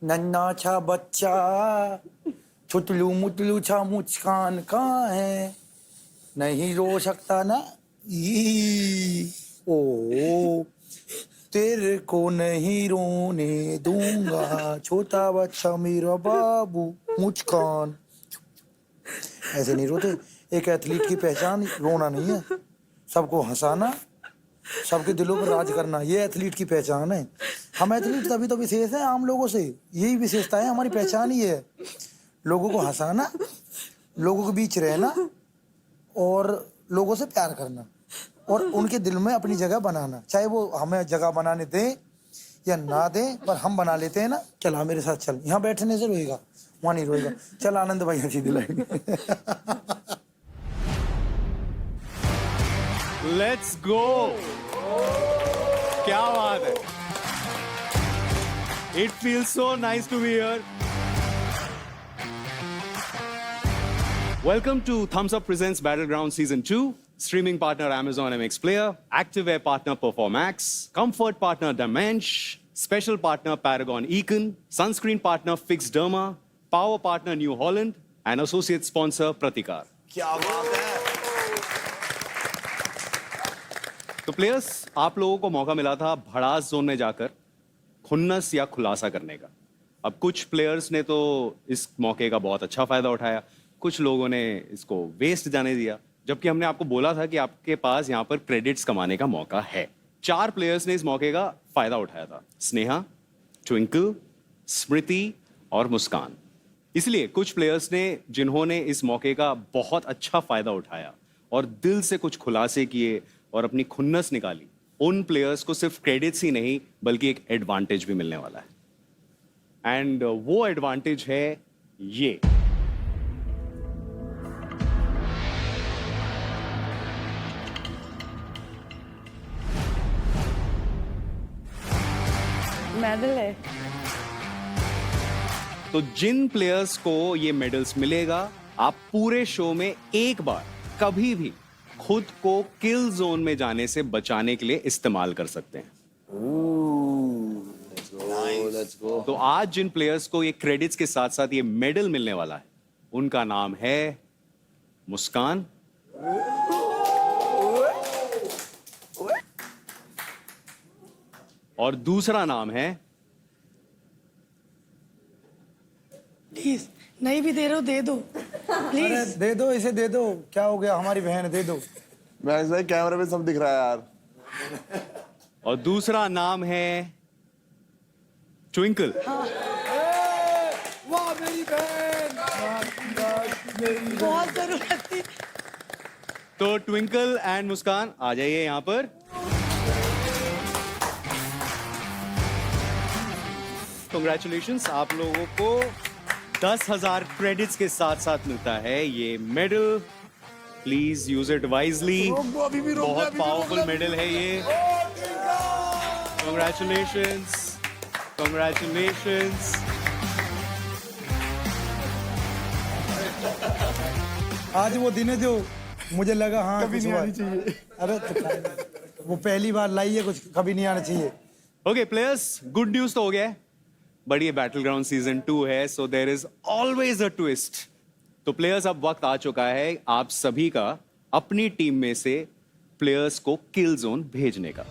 नन्ना छा बच्चा, छुटलू मुटलू छा मुस्कान कहाँ है? नहीं रो सकता ना? ओ तेरे को नहीं रोने दूंगा, छोटा बच्चा मेरा बाबू मुस्कान। ऐसे नहीं रोते। एक एथलीट की पहचान रोना नहीं है, सबको हंसाना, सबके दिलों पर राज करना, ये एथलीट की पहचान है। हम एथलीट तभी तो विशेष हैं आम लोगों से, यही विशेषता है, हमारी पहचान ही है। लोगों को हंसाना, लोगों के बीच रहना और लोगों से प्यार करना और उनके दिल में अपनी जगह बनाना। चाहे वो हमें जगह बनाने दें या ना दें, पर हम बना लेते हैं ना। चल हाँ मेरे साथ चल, यहाँ बैठने से रोएगा, वहाँ नहीं रोएगा। चल आनंद भाई हंसी दिलाएंगे। Let's go. क्या बात है। It feels so nice to be here. Welcome to Thumbs Up Presents Battleground Season 2. Streaming partner Amazon MX Player. Activewear partner Performax. Comfort partner Dimensh. Special partner Paragon Econ. Sunscreen partner Fix Derma. Power partner New Holland. And associate sponsor Pratikar. क्या बात है। तो players, आप लोगों को मौका मिला था भड़ास जोन में जाकर खुन्नस या खुलासा करने का। अब कुछ प्लेयर्स ने तो इस मौके का बहुत अच्छा फायदा उठाया, कुछ लोगों ने इसको वेस्ट जाने दिया, जबकि हमने आपको बोला था कि आपके पास यहाँ पर क्रेडिट्स कमाने का मौका है। 4 प्लेयर्स ने इस मौके का फायदा उठाया था, स्नेहा, ट्विंकल, स्मृति और मुस्कान। इसलिए कुछ प्लेयर्स ने जिन्होंने इस मौके का बहुत अच्छा फायदा उठाया और दिल से कुछ खुलासे किए और अपनी खुन्नस निकाली, उन प्लेयर्स को सिर्फ क्रेडिट्स ही नहीं बल्कि एक एडवांटेज भी मिलने वाला है। एंड वो एडवांटेज है ये। मेडल है। तो जिन प्लेयर्स को ये मेडल्स मिलेगा, आप पूरे शो में एक बार कभी भी खुद को किल जोन में जाने से बचाने के लिए इस्तेमाल कर सकते हैं। तो आज जिन प्लेयर्स को ये क्रेडिट्स के साथ साथ ये मेडल मिलने वाला है, उनका नाम है मुस्कान, और दूसरा नाम है प्लीज, नहीं भी दे रहे हो दे दो प्लीज। अरे दे दो, इसे दे दो, क्या हो गया, हमारी बहन है, दे दो। मैक्स भाई कैमरे पे सब दिख रहा है यार। और दूसरा नाम है ट्विंकल। वाह मेरी बहन, बहुत जरूरत थी। तो ट्विंकल एंड मुस्कान आ जाइए यहां पर। कंग्रेचुलेशंस, आप लोगों को 10,000 क्रेडिट्स के साथ साथ मिलता है ये medal. Please use it wisely. बहुत पावरफुल मेडल है ये। Congratulations, congratulations. आज वो दिन है जो मुझे लगा हाँ कभी नहीं आनी चाहिए। अरे तो वो पहली बार लाई है, कुछ कभी नहीं आना चाहिए। ओके प्लेयर्स, गुड न्यूज तो हो गया है, बट ये बैटल ग्राउंड सीजन 2 है, so there is always a twist. तो प्लेयर्स, अब वक्त आ चुका है आप सभी का अपनी टीम में से प्लेयर्स को किल जोन भेजने का।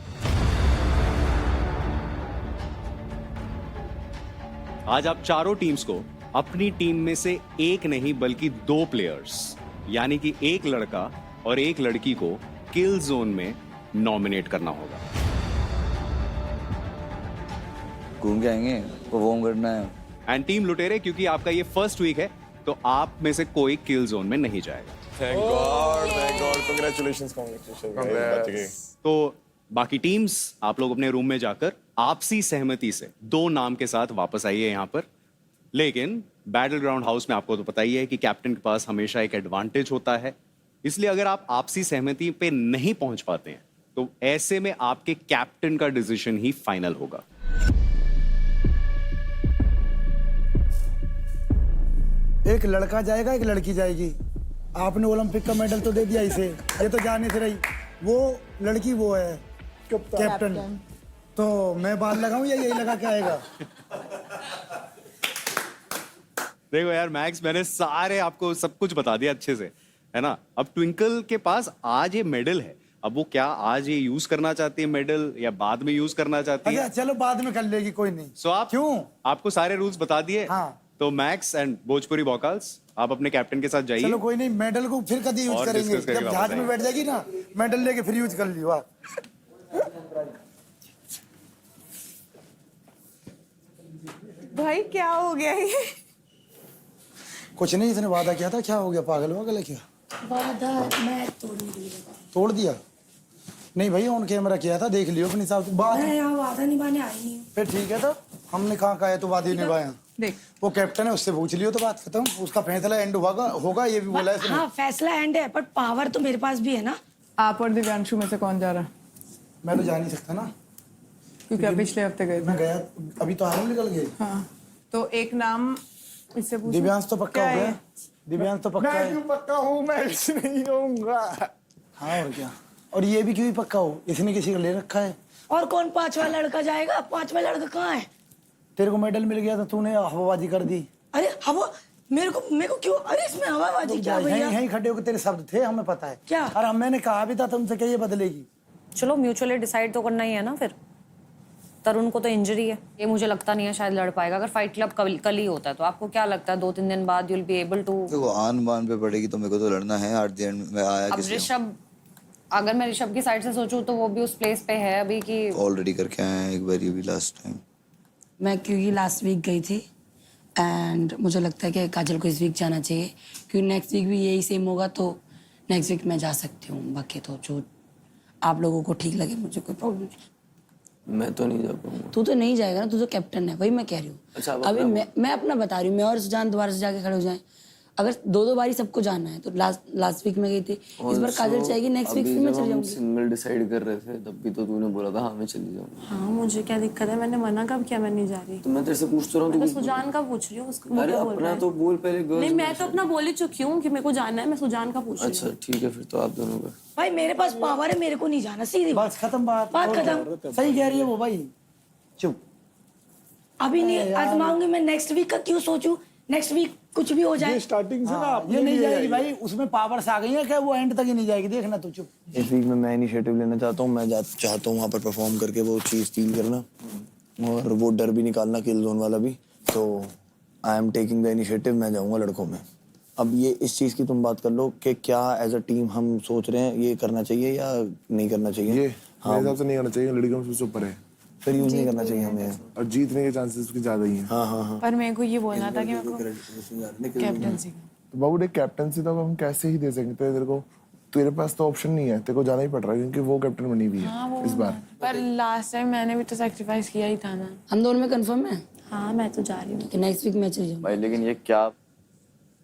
आज आप चारों टीम्स को अपनी टीम में से एक नहीं बल्कि 2 प्लेयर्स, यानी कि एक लड़का और एक लड़की को किल जोन में नॉमिनेट करना होगा। घूम के आएंगे, परफॉर्म करना है। एंड टीम लुटेरे, क्योंकि आपका ये फर्स्ट वीक है तो आप में से कोई किल जोन में नहीं जाएगा। Thank God, congratulations, congratulations. तो बाकी टीम्स, आप लोग अपने रूम में जाकर आपसी सहमति से 2 नाम के साथ वापस आइए यहाँ पर। लेकिन बैटल ग्राउंड हाउस में आपको तो पता ही है कि कैप्टन के पास हमेशा एक एडवांटेज होता है, इसलिए अगर आप आपसी सहमति पे नहीं पहुंच पाते हैं तो ऐसे में आपके कैप्टन का डिसीजन ही फाइनल होगा। एक लड़का जाएगा, एक लड़की जाएगी। आपने ओलंपिक का मेडल तो दे दिया इसे, ये तो जाने से रही। वो लड़की वो है कैप्टन, तो मैं बाल लगाऊं या यही लगा के आएगा? देखो यार मैक्स, मैंने सारे आपको सब कुछ बता दिया अच्छे से, है ना। अब ट्विंकल के पास आज ये मेडल है, अब वो क्या आज ये यूज करना चाहती है मेडल या बाद में यूज करना चाहती है? अच्छा चलो बाद में कर लेगी, कोई नहीं। सो आप क्यों? आपको सारे रूल्स बता दिए। हाँ। तो मैक्स एंड भोजपुरी बॉकल्स, आप अपने कैप्टन के साथ जाइए। चलो कोई नहीं, मेडल को फिर कभी यूज और करेंगे, discuss करके जब वापस जहाज में आएंगे। बैठ जाएगी ना, मेडल लेके फिर यूज कर लियो आप। भाई क्या हो गया ये? कुछ नहीं, इसने वादा किया था, क्या हो गया, पागल वागल है क्या? वादा मैं तोड़ नहीं रही। तोड़ दिया? नहीं भाई, ऑन कैमरा किया था, देख लियो अपने हिसाब से। बात मैं यहाँ वादा निभाने आई नहीं हूँ। फिर ठीक है, तो हमने कहाँ कहा है तो वादे निभाया। देख, वो कैप्टन है, उससे पूछ लियो तो बात खत्म, उसका फैसला एंड होगा, ये भी बोला है उसने। हाँ फैसला एंड है, पर पावर तो मेरे पास भी है ना। आप और दिव्यांशु में से कौन जा रहा है? मैं तो जा नहीं सकता ना, क्योंकि आप पिछले हफ्ते गए थे। मैं गया, अभी तो हाल निकल गए। हाँ, तो एक नाम इससे पूछो। दिव्यांश तो पक्का क्या हो है? गया, दिव्यांश तो पक्का है। पक्का हूँ, मैं नहीं होऊंगा। हाँ और क्या, और ये भी क्यों ही पक्का हो, इसने किसी का ले रखा है। और कौन 5वां लड़का जाएगा? 5वां लड़का कहाँ है? तेरे को मेडल मिल गया था, तूने हवाबाजी कर दी। अरे हवा, मेरे को क्यों? अरे इसमें हवाबाजी क्या भैया? यहीं खड़े होकर तेरे शब्द थे, हमें पता है क्या? और मैंने कहा भी था तुमसे क्या ये बदलेगी। चलो म्यूचुअली डिसाइड तो करना ही है ना। फिर तरुण को तो इंजरी है, ये मुझे लगता नहीं है शायद लड़ पाएगा। अगर फाइट क्लब कल ही होता है तो आपको क्या लगता है 2-3 दिन बाद यूल बी एबल टू? देखो आन बान पे पड़ेगी तो मेरे को तो लड़ना है। एट द एंड मैं आया अब किस लिए? ऋषभ, अगर मैं ऋषभ की साइड से सोचूं तो वो भी उस प्लेस पे है अभी कि ऑलरेडी करके आए हैं एक बार, ये भी लास्ट टाइम। मैं क्योंकि लास्ट वीक गई थी एंड मुझे लगता है कि काजल को इस वीक जाना चाहिए, क्योंकि नेक्स्ट वीक भी यही सेम होगा तो नेक्स्ट वीक मैं जा सकती हूँ। बाकी तो जो आप लोगों को ठीक लगे, मुझे कोई प्रॉब्लम नहीं। मैं तो नहीं जा पाऊंगा। तू तो नहीं जाएगा ना, तू तो कैप्टन है, वही मैं कह रही हूँ। अच्छा, अभी मैं अपना बता रही हूँ, मैं और सुजान दोबारा से जाके खड़े हो जाएं। अगर 2-2 बारी सबको जाना है तो लास्ट वीक में गई थी, इस बार काजल चाहेगी नेक्स्ट वीक फिर मैं चली जाऊंगी। सिंगल डिसाइड कर रहे थे तब भी तो तूने बोला था हाँ मैं चली जाऊंगी। हाँ मुझे क्या दिक्कत है, मैंने मना कब किया मैं नहीं जा रही। तो मैं तेरे से पूछ तो रहा मैं हूँ तो सुजान का पूछ रही हूँ, उसको अरे क्या बोल अपना रहा है? तो बोल पहले गर्ल्स। नहीं मैं तो अपना बोल ही चुकी हूँ कि मेरे को जाना है, मैं सुजान का पूछ रही अच्छा हूँ। ठीक है फिर तो आप दोनों का। भाई मेरे पास पावर है, मेरे को नहीं जाना, सीधी बस खत्म बात खत्म। सही कह रही है वो भाई। चुप। अभी नहीं आजमाऊंगी मैं, नेक्स्ट वीक का क्यों सोचूं, नेक्स्ट वीक कुछ भी हो जाए। स्टार्टिंग से ना ये नहीं जाएगी भाई, उसमें पावर्स आ गई है क्या, वो एंड तक ही नहीं जाएगी, देखना तू चुप। इस वीक में मैं इनिशिएटिव लेना चाहता हूँ, मैं चाहता हूँ वहाँ पर परफॉर्म करके वो चीज फील करना और वो डर भी निकालना, किल जोन वाला भी। तो I am taking the initiative, मैं जाऊँगा लड़कों में। अब ये इस चीज की तुम बात कर लो कि क्या एज अ टीम हम सोच रहे हैं ये करना चाहिए या नहीं करना चाहिए। ये मेरे हिसाब से नहीं करना चाहिए, लड़कियों में सबसे ऊपर है, फिर यूज नहीं करना चाहिए हमें, और जीतने के चांसेस उसके ज्यादा ही हैं। हाँ। पर मेरे को ये बोलना था कि मेरे को कैप्टनसी का। तो बाबू देख, कैप्टनसी तो हम कैसे ही दे सकते हैं तेरे को, तेरे पास तो ऑप्शन नहीं है, तेरे को जाना ही पड़ रहा है क्योंकि वो कैप्टन बनी हुई है इस बार। पर लास्ट टाइम मैंने भी तो सैक्रिफाइस किया ही था ना। हम दोनों में कंफर्म है। हाँ मैं तो जा रही हूँ। नेक्स्ट वीक मैं चली जाऊंगी। भाई लेकिन ये क्या,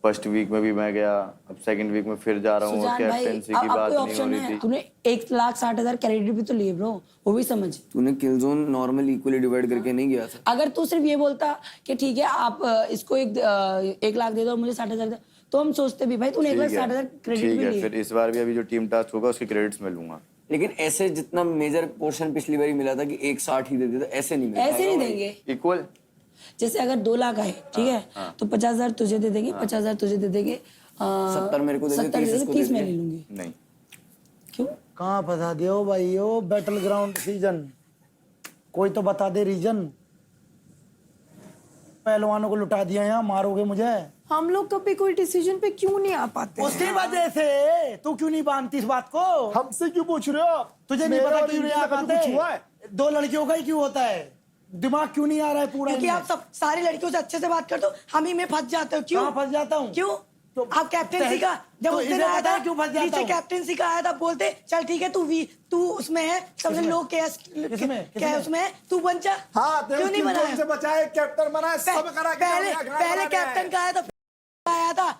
फर्स्ट वीक में भी मैं गया, अब सेकंड वीक में फिर जा रहा हूँ और सुजान भाई कैप्टनसी अब की बात कोई नहीं हो ऑप्शन रही है, थी। तूने 1,60,000 क्रेडिट भी तो लिए ब्रो, वो भी समझ। तूने किल जोन नॉर्मल इक्वली डिवाइड करके नहीं गया था। अगर तू सिर्फ ये बोलता कि ठीक है आप इसको 1 लाख दे दो और मुझे 60,000 दे, तो हम सोचते भी भाई तूने 1,60,000 क्रेडिट ठीक भी है, लिए। फिर इस बार भी अभी जो टीम टास्क होगा उसके क्रेडिट्स मैं लूंगा। लेकिन ऐसे जितना मेजर पोर्शन पिछली बारी मिला था कि 1,60 ही दे देता, ऐसे नहीं मिला। ऐसे नहीं देंगे। इक्वल जैसे अगर 2 लाख आए ठीक है तो 50,000 तुझे दे देंगे, 50,000 तुझे दे देंगे, 70 मेरे को दे दे, 30 मैं ले लूंगी। नहीं, क्यों? कहाँ फंसा दिया हो भाई, ओ बैटल ग्राउंड सीजन, कोई तो बता दे रीजन। पहलवानों को लुटा दिया यहाँ, मारोगे मुझे। हम लोग कभी कोई डिसीजन पे क्यों नहीं आ पाते? उसकी वजह से तू क्यों नहीं मानती इस बात को? हमसे क्यों पूछ रहे हो? तुझे नहीं पता क्यों नहीं आ कुछ हुआ है? पाते? 2 लड़कियों का ही क्यों होता है? दिमाग क्यों नहीं आ रहा है पूरा? क्योंकि आप सब सारी लड़कियों से अच्छे से बात करते हो, हम ही में फंस जाते हो। क्यों कहाँ फंस जाता हूँ? क्यों? तो आप कैप्टनसी का जब तो उस दिन इसे आया पता था है क्यों फंस जाता नीचे हूँ? कैप्टनसी का आया था, बोलते चल ठीक है तू उसमें है, सबसे लोग क्या उसमें है, तू बन जा। हाँ क्यों नहीं बनाया? से बचाए, कैप्टन बनाए, सब करा के पहले कैप्टन का आया था।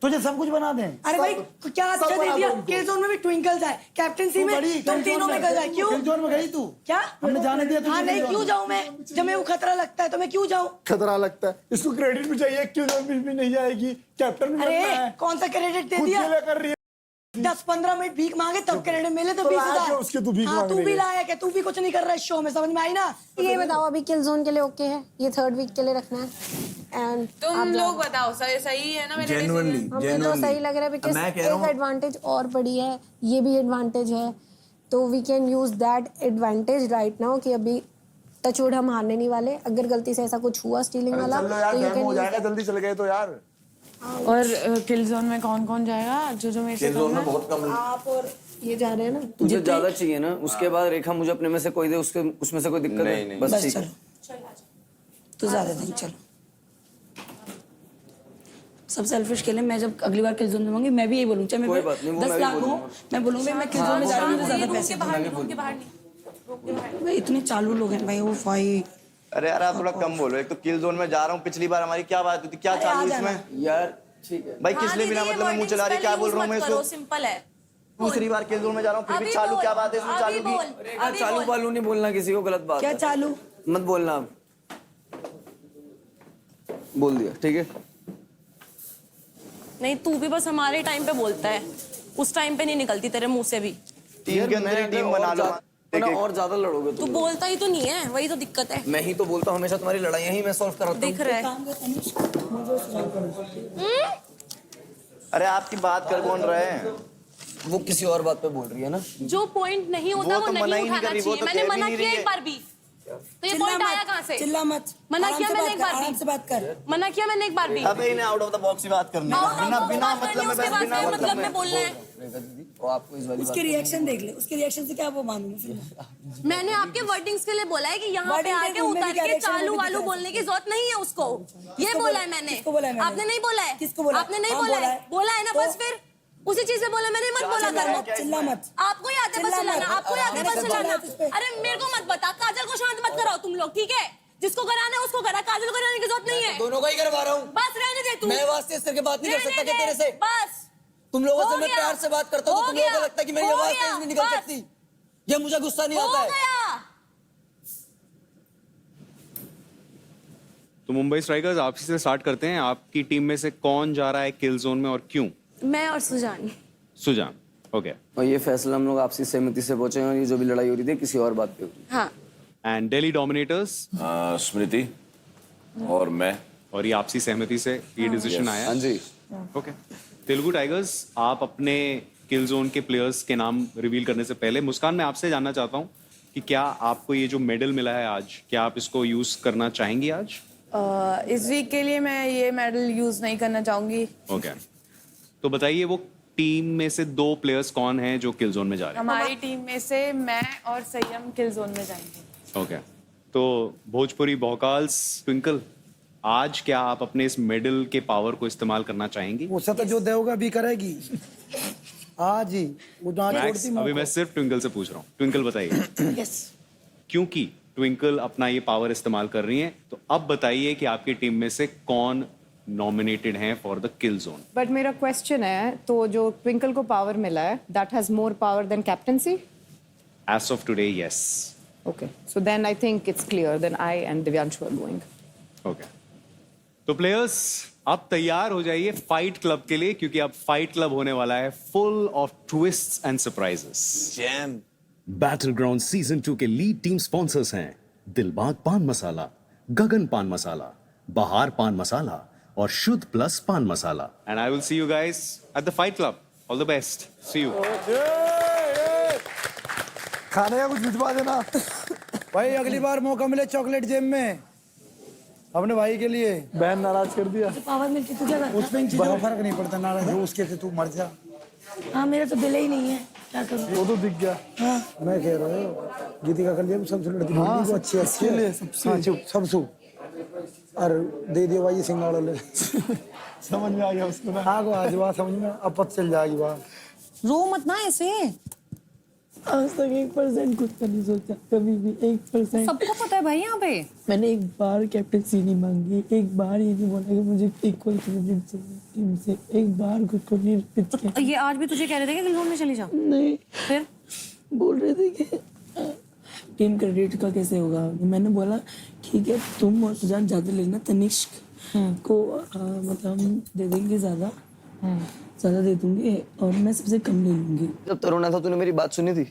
तुझे सब कुछ बना दें। अरे भाई क्या अच्छा दे दिया, किल जोन में भी ट्विंकल्स है, कैप्टनसी में तुम तीनों में कर जाए। क्यों? किल जोन में गई तू? क्या हमने जाने दिया तुझे हाँ किल नहीं, जोन क्यों में? जाऊं मैं, जब मैं वो खतरा लगता है तो मैं क्यों जाऊं? खतरा लगता है, इसको क्रेडिट भी चाहिए, क्यों भी नहीं जाएगी, कैप्टन भी अरे बनना है। कौन सा क्रेडिट दे खुद दिया? के लिए कर रही है। 10-15 मिनट भीख मांगे तब क्रेडिट मिले तो तो 20,000। लायक है उसके, तू भीख हाँ तू मांगने भी के। लायक है, तू भी कुछ नहीं कर रहा है शो में, समझ में आई ना? ये बताओ अभी किल जोन के लिए ओके है, ये 3rd वीक के लिए रखना है। एंड तुम लोग बताओ सही है ना मेरा जेन्युइनली हमें जो सही लग रहा है, बिकॉज एक एडवांटेज और बड़ी है, ये भी एडवांटेज है, तो we can use that advantage right now कि अभी टचवुड हम हारने नहीं वाले। अगर गलती से ऐसा कुछ हुआ स्टीलिंग वाला चलो यार, तो यू डेमो हो जाएगा, कैन जल्दी चले गए तो यार। और किल जोन में कौन कौन जाएगा? जो मेरे से कम है? बहुत कम। आप और ये जा रहे हैं ना। तुझे ज्यादा चाहिए ना, उसके बाद रेखा मुझे अपने में से कोई दे, उसके उसमें से कोई दिक्कत नहीं, है? नहीं। बस बस ठीक है। चलो तू ज्यादा दिन चलो। सब सेल्फिश के लिए मैं जब अगली बार किल जोन में होंगी मैं भी यही बोलूँ, चाहे कोई मेरे बात नहीं, वो 10 मैं भी लाख हो, बोलूंगा। मैं बोलूंगी मैं किल जोन में जा रही हूँ, मुझे ज्यादा पैसे भाई इतने चालू लोग हैं भाई। वो भाई अरे यार आप थोड़ा कम बोलो, एक तो किल जोन में जा रहा हूँ, पिछली बार हमारी क्या बात हुई थी, क्या चालू है इसमें यार ठीक है भाई, किस लिए बिना मतलब में मुंह चला रही है, क्या बोल रहा हूँ मैं इसको? सिंपल है। दूसरी बार किल जोन में जा रहा हूँ, फिर भी अभी चालू बोल, क्या बात है इसमें? अभी चालू की बोल। चालू वालू नहीं बोलना किसी को, गलत बात क्या है। चालू? मत बोलना अब, बोल दिया ठीक है। नहीं तू भी बस हमारे टाइम पे बोलता है, उस टाइम पे नहीं निकलती तेरे मुंह से भी। टीम के अंदर ही टीम बना लो। और ज्यादा लड़ोगे तू बोलता ही तो नहीं है, वही तो दिक्कत है। मैं ही तो बोलता हूँ हमेशा, तुम्हारी लड़ाइयाँ ही मैं सॉल्व कराता हूँ। दिख रहा है। अरे आपकी बात कर कौन रहे हैं? वो किसी और बात पे बोल रही है ना। जो पॉइंट नहीं होता वो तो मना नहीं ही नहीं उठाना कर रही, वो चाहिए। तो मैंने कह भी मना नहीं किया रही एक है। बार भी, तो ये पॉइंट आया कहाँ से? चिल्ला मत, मना आराम किया से मैंने बात एक कर, बार भी। आराम से बात कर। मना किया मैंने एक बार भी। अबे इन्हें आउट ऑफ द बॉक्स ही बात करनी है, बिना बिना मतलब में, बस बिना मतलब में बोलना है। और आपको इस वाली उसके रिएक्शन देख ले, उसके रिएक्शन से क्या वो मानूंगा फिर? मैंने आपके वर्डिंग्स के लिए बोला है कि यहाँ पे Wording आके के रूम में भी उतर क्या के reaction चालू होगी वालू दिखा बोलने की जरूरत नहीं है उसको। ये बोला है मैंने। किसको बोला है मैंने? आपने नहीं बोला है। किसको बोला? आपने नहीं हाँ, बोला बोला है। है। बोला है ना, तो- बस फिर उसी चीज से बोला, मैंने मत बोला कर। चिल्ला मत। आपको ही आता है बस चिल्ला चिल्लाना, मत। आपको ही आता है बस मैंने चिल्लाना। कब बोला है अरे मेरे को मत बता, काजल को शांत मत कराओ तुम लोग, ठीक है? जिसको कराना है उसको करा, काजल को कराने की जरूरत नहीं है। दोनों का ही करवा रहा हूँ। बस रहने दे तू मैं वास्ते इस तरह की बात नहीं कर सकता रहने क्या दे, तेरे से? बस तुम लोगों हो से मैं गया। प्यार से बात करता हूँ तो हो तुम लोगों को गया। लगता है कि मेरी हो आवाज गया। तेज नहीं निकल बस। सकती। ये मुझे गुस्सा नहीं हो आता है। गया। तो मुंबई स्ट्राइकर्स आपसी से स्टार्ट करते हैं। आपकी टीम में से कौन जा रहा है किल जोन में और क्यों? मैं और सुजान। सुजान, ओके। और ये फैसला हम लोग आपसी सहमति से पहुंचे हैं और ये जो भी लड़ाई हो रही थी किसी और बात पे हो रही हाँ। एंड दिल्ली डोमिनेटर्स स्मृति और मैं। और ये आपसी सहमति से ये डिसीजन आया। हाँ जी। ओके। तेलुगु टाइगर्स, आप अपने किल जोन के प्लेयर्स के नाम रिवील करने से पहले मुस्कान, मैं आपसे जानना चाहता हूँ कि क्या आपको ये जो मेडल मिला है आज, क्या आप इसको यूज करना चाहेंगी आज? इस वीक के लिए मैं ये मेडल यूज नहीं करना चाहूंगी। ओके। तो बताइए वो टीम में से 2 प्लेयर्स कौन हैं जो किल जोन में जा रहे हैं? हमारी टीम में से मैं और संयम किल जोन में जाएंगे। ओके। तो भोजपुरी भोकाल्स, ट्विंकल, आज क्या आप अपने इस मेडल के पावर को इस्तेमाल करना चाहेंगी? वो सत जो देगा भी करेगी आज ही वो जहाँ मैक्स, छोड़ती अभी मैं सिर्फ ट्विंकल से पूछ रहा हूँ। ट्विंकल बताइए। यस। क्योंकि ट्विंकल अपना ये पावर इस्तेमाल कर रही हैं, तो अब बताइए कि आपकी टीम में से कौन नॉमिनेटेड हैं for the kill zone? But मेरा क्वेश्चन है, तो जो ट्विंकल को पावर मिला है, that has more power than captaincy? As of today, yes. Okay, so then I think it's clear, then I and Divyanshu are going. Okay. तो players, आप तैयार हो जाइए फाइट क्लब के लिए, क्योंकि अब फाइट क्लब होने वाला है full of twists and surprises. Jam. Battleground season 2 के लीड टीम स्पॉन्सर्स हैं दिलबाग पान मसाला, गगन पान मसाला, बहार पान मसाला और शुद्ध plus paan masala. And I will see you guys at the fight club. All the best. See you. खाने का कुछ भिजवा देना भाई। अगली बार मौका मिले चॉकलेट जेब में अपने भाई के लिए। बहन नाराज कर दिया। पावर मिलती तुझे करता। उसमें इन चीजों का फर्क नहीं पड़ता ना, जो उसके से तू मर जा। हाँ मेरा तो दिल ही नहीं है, क्या करूँ? वो तो दिख गया। मैं कह रहा हूँ गीतिका कर लिया सबसे लड़की हाँ, को अच्छी अच्छी सबसे लिए, सबसे। हाँ चुप सब सु और दे दियो भाई सिंगाड़ा ले। समझ में आ गया उसको ना। हाँ को आज बात समझ में अब पता चल जाएगी बात। रो मत ना ऐसे। आज तक 1% खुद का नहीं सोचा, कभी भी 1%। सबको पता है भाई यहाँ पे। मैंने एक बार कैप्टनसी नहीं मांगी, एक बार ये नहीं बोला कि मुझे इक्वल क्रेडिट चाहिए टीम से, एक बार खुद को नहीं रिपीट किया। ये आज भी तुझे कह रहे थे कि किल जोन में चली जा? नहीं, फिर बोल रहे थे कि टीम क्रेडिट का कैसे होगा। मैंने बोला ठीक है, तुम और सुजान ज्यादा लेना, तनिष्क को मतलब हम दे देंगे ज्यादा दे दूंगी और मैं सबसे कम ले लूंगी। जब तरुण था तूने मेरी बात सुनी थी?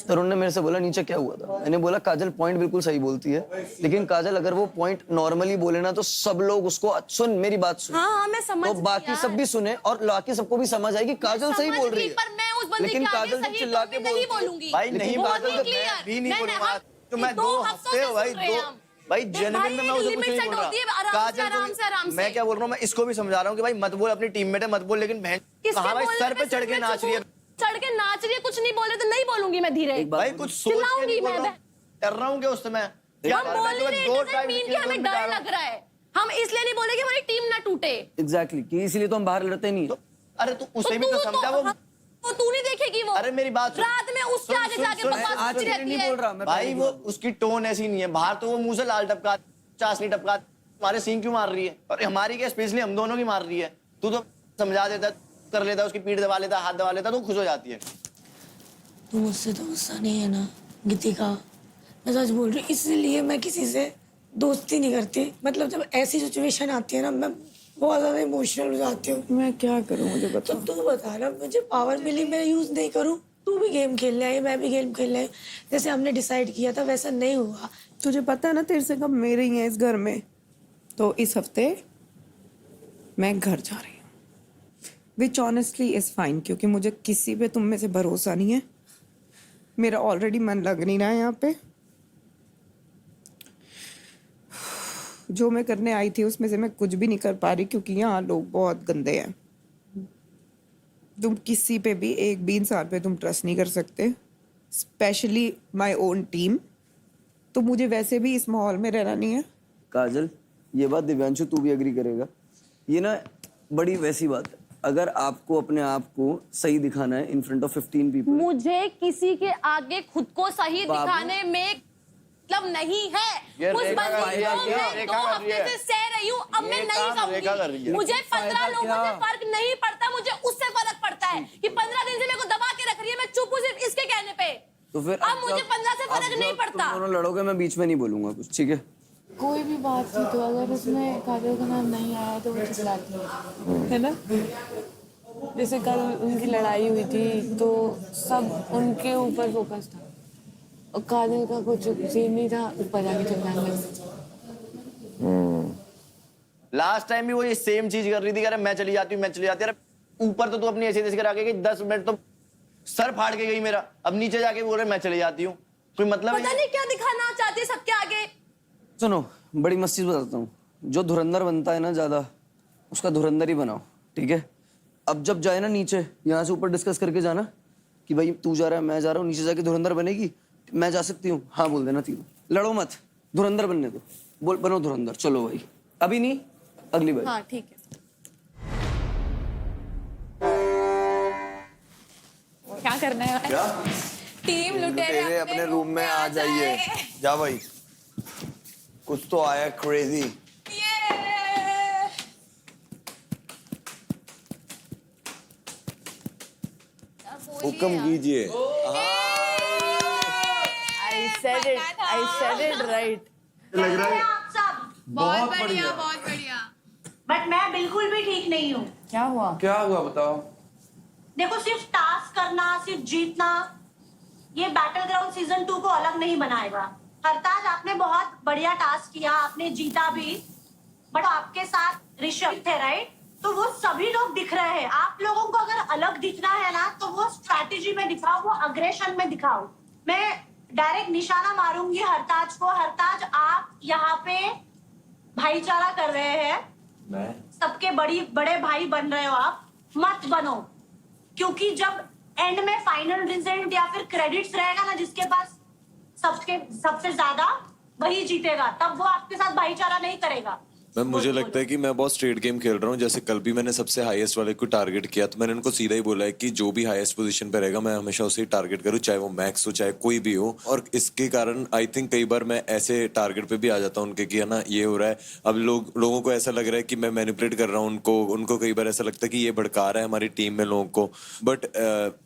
तरुण ने मेरे से बोला नीचे क्या हुआ था, मैंने बोला काजल पॉइंट बिल्कुल सही बोलती है, लेकिन काजल अगर वो पॉइंट नॉर्मली बोले ना तो सब लोग उसको सुन, मेरी बात सुन। हाँ मैं समझ तो बाकी सब भी सुने और बाकी सबको भी समझ आएगी काजल सही बोल रही है। पर मैं उस बंदे लेकिन के आगे काजल जब सही चिल्ला के तो नहीं बोलती है, बोलूंगी। भाई नहीं बहुत काजल ही तो clear। मैं भी नहीं मैं- बोलूंगा। हम- तो मैं 2 2 हफ्तों हफ्ते से भाई सुन रहे हैं हम। भाई भाई, जेन्युइन में मैं उसे कुछ लिमिट नहीं सेट बोल रहा। होती है, आराम से, आराम से। मैं क्या बोल रहा हूँ, मैं इसको भी समझा रहा हूँ कि भाई मत बोल, अपनी टीममेट है मत बोल, लेकिन बहन किसके कहाँ भाई बोलने सर पे चढ़ के मैं नाच रही है। चढ़ के नाच रही है, कुछ नहीं बोले तो नहीं बोलूंगी मैं धीरे। भाई कुछ सोच के चिल्लाऊंगी नहीं बोल मैं। रहा हूँ, डर रहा हूँ क्या उस समय? क्या हम बोल नहीं रहे, doesn't mean कि हमें डर लग रहा है। हम इसलिए नहीं बोले कि हमारी टीम ना टूटे। एग्जैक्टली कि इसीलिए तो हम बाहर लड़ते नहीं है। अरे तू उसे भी तो समझा वो। वो तू नहीं देखेगी वो। अरे मेरी बात सुन। रात में उसके सुन, आगे सुन, जाके सुन, बकवास आज करती मैं रहती नहीं है। बोल रहा मैं भाई, वो उसकी टोन ऐसी नहीं है, बाहर तो वो मुंह से लाल टपका चाशनी टपका हमारे सींग क्यों मार रही है, और हमारी क्या स्पेशली हम दोनों की मार रही है। तू तो समझा देता, कर लेता, उसकी पीठ दबा लेता, हाथ दबा लेता तो खुश हो जाती है। तू मुझसे तो गुस्सा नहीं है ना गीतिका? मैं सच बोल रही हूँ, इसलिए मैं किसी से दोस्ती नहीं करती। मतलब जब ऐसी सिचुएशन आती है ना, मैं बहुत ज्यादा इमोशनल हो जाती हूँ। मैं क्या करूँ मुझे बता। तो तू बता ना, मुझे पावर मिली मैं यूज नहीं करूँ? तू भी गेम खेलने आई, मैं भी गेम खेलने आई, जैसे हमने डिसाइड किया था वैसा नहीं हुआ। तुझे पता है ना तेरे से कब मेरे ही हैं इस घर में, तो इस हफ्ते मैं घर जा रही हूँ, विच ऑनेस्टली इज फाइन, क्योंकि मुझे किसी पे तुम में से भरोसा नहीं है। मेरा ऑलरेडी मन लग नहीं रहा है यहाँ पे। जो मैं करने आई थी उसमें से मैं कुछ भी नहीं कर पा रही, क्योंकि यहाँ लोग बहुत गंदे हैं। तुम किसी पे भी एक भी इंसान पे तुम ट्रस्ट नहीं कर सकते, स्पेशली माय ओन टीम। तो मुझे वैसे भी इस माहौल में रहना नहीं है। काजल, ये बात दिव्यांशु तू भी एग्री करेगा, ये ना बड़ी वैसी बात है। अगर आपको अपने आप को सही दिखाना है इन फ्रंट ऑफ 15 पीपल, मुझे किसी के आगे खुद को सही बाबू। दिखाने में मतलब नहीं है। ये उस रेखा बंदी कर रही है, को ये मैं रेखा 2 कर हफ्ते रही है। से सह रही हूँ, अब मैं ये नहीं काम रेखा कर रही कहूंगी। है। मुझे 15 लोगों क्या? से फर्क नहीं पड़ता, मुझे उससे फर्क पड़ता है कि 15 दिन से मेरे को दबा के रख रही है, मैं चुप हूँ सिर्फ इसके कहने पे। तो फिर अब मुझे 15 से फर्क नहीं पड़ता। तुम दोनों लड़ोगे, मैं बीच में नहीं बोलूंगा कुछ, ठीक है? कोई भी बात की तो अगर उसमें काजल का नाम नहीं आया तो वो चिल्लाती है ना। जैसे कल उनकी लड़ाई हुई थी तो सब उनके ऊपर फोकस था और काजल का कुछ सीन नहीं था, ऊपर जाके चिल्लाने लगी। लास्ट टाइम भी वो ये सेम चीज कर रही थी, कह रहा मैं चली जाती हूँ, मैं चली जाती हूँ। अरे ऊपर तो तू अपनी ऐसी तैसी करा के गई, 10 मिनट तो सर फाड़ के गई मेरा, अब नीचे जाके बोल रहे मैं चली जाती हूँ। कोई मतलब पता नहीं क्या दिखाना चाहती है सबके आगे। सुनो, बड़ी मस्त चीज बताता हूँ। जो धुरंधर बनता है ना ज्यादा, उसका धुरंधर ही बनाओ, ठीक है? अब जब जाए ना नीचे, यहाँ से ऊपर डिस्कस करके जाना कि भाई तू जा रहा है, मैं जा रहा हूँ, नीचे जाके धुरंधर बनेगी, मैं जा सकती हूँ, हाँ बोल देना तीनों। लड़ो मत, धुरंधर बनने दो, बोल बनो धुरंधर। चलो भाई, अभी नहीं, अगली बार। हाँ ठीक है। क्या करना है? क्या टीम लुटेरे अपने रूम में आ जाइए। जा भाई, कुछ तो आया क्रेजी। हुक्म कीजिए। I said it right. लग रहा है आप सब बहुत बढ़िया। बहुत बढ़िया। बट मैं बिल्कुल भी ठीक नहीं हूँ। क्या हुआ? क्या हुआ बताओ? देखो, सिर्फ टास्क करना, सिर्फ जीतना, ये बैटल ग्राउंड सीजन 2 को अलग नहीं बनाएगा। हरताज, आपने बहुत बढ़िया टास्क किया, आपने जीता भी, बट आपके साथ ऋषभ थे, राइट? तो वो सभी लोग दिख रहे हैं। आप लोगों को अगर अलग दिखना है ना, तो वो स्ट्रैटेजी में दिखाओ, वो अग्रेशन में दिखाओ। मैं डायरेक्ट निशाना मारूंगी हरताज को। हरताज, आप यहाँ पे भाईचारा कर रहे हैं, सबके बड़े भाई बन रहे हो, आप मत बनो। क्योंकि जब एंड में फाइनल रिजल्ट या फिर क्रेडिट्स रहेगा ना, जिसके पास सबसे ज्यादा, वही जीतेगा। तब वो आपके साथ भाईचारा नहीं करेगा। मैम मुझे लगता है कि मैं बहुत स्ट्रेट गेम खेल रहा हूँ। जैसे कल भी मैंने सबसे हाईएस्ट वाले को टारगेट किया, तो मैंने उनको सीधा ही बोला है कि जो भी हाईएस्ट पोजीशन पे रहेगा मैं हमेशा उसे ही टारगेट करूँ, चाहे वो मैक्स हो चाहे कोई भी हो। और इसके कारण आई थिंक कई बार मैं ऐसे टारगेट पे भी आ जाता हूँ उनके कि है ना ये हो रहा है। अब लोगों को ऐसा लग रहा है कि मैं मैनिपुलेट कर रहा हूँ उनको कई बार ऐसा लगता है कि ये भड़का रहा है हमारी टीम में लोगों को। बट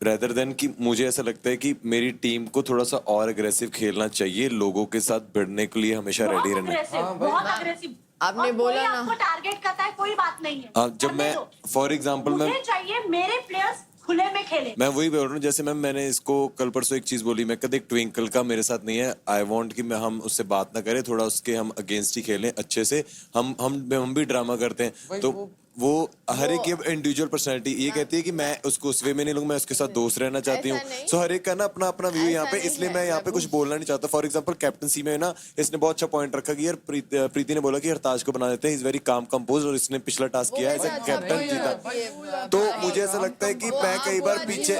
रेदर देन कि मुझे ऐसा लगता है कि मेरी टीम को थोड़ा सा और अग्रेसिव खेलना चाहिए, लोगों के साथ भिड़ने के लिए हमेशा रेडी रहना। बहुत अग्रेसिव। आपने बोला ना, आपको टारगेट करता है, कोई बात नहीं है। जब मैं फॉर एग्जाम्पल मैं मुझे चाहिए मेरे प्लेयर्स खुले में खेले। मैं वही बोल रहा हूँ, जैसे मैंने इसको कल परसों एक चीज बोली, मैं कद एक ट्विंकल का मेरे साथ नहीं है। आई वांट कि हम उससे बात ना करें, थोड़ा उसके हम अगेंस्ट ही खेलें अच्छे से। हम भी ड्रामा करते हैं, तो वो हर एक की इंडिविजुअल पर्सनैलिटी ये कहती है कि मैं उसको उस वे में नहीं लूंगा, मैं उसके साथ दोस्त रहना चाहती हूँ। सो हर एक का ना अपना अपना व्यू यहाँ पे, इसलिए मैं यहाँ पे कुछ बोलना नहीं चाहता। फॉर एग्जांपल कैप्टनसी में ना इसने बहुत अच्छा पॉइंट रखा कि यार प्रीति ने बोला कि हरताज को बना देते हैं, इज वेरी काम कंपोज, और इसने पिछला टास्क किया एज ए कैप्टन जीता। तो मुझे ऐसा लगता है कि मैं कई बार पीछे,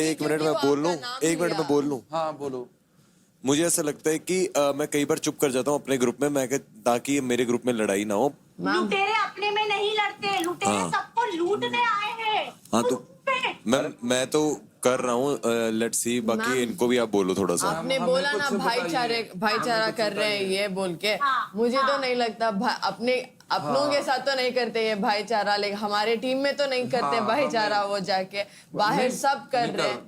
एक मिनट में बोल लूं। हाँ बोलो। मुझे ऐसा लगता है कि मैं कई बार चुप कर जाता हूँ अपने ग्रुप में, मैं ताकि मेरे ग्रुप में लड़ाई ना हो। लुटेरे अपने में नहीं लड़ते, लुटेरे सबको लूटने आए हैं। हाँ तो मैं तो कर रहा हूँ, लेट्स सी, बाकी इनको भी आप बोलो थोड़ा सा। आपने बोला ना भाईचारा कर रहे हैं ये बोल के, मुझे तो नहीं लगता अपनों के साथ तो नहीं करते ये भाईचारा, लेकिन हमारे टीम में तो नहीं करते भाईचारा। वो जाके बाहर सब कर रहे हैं,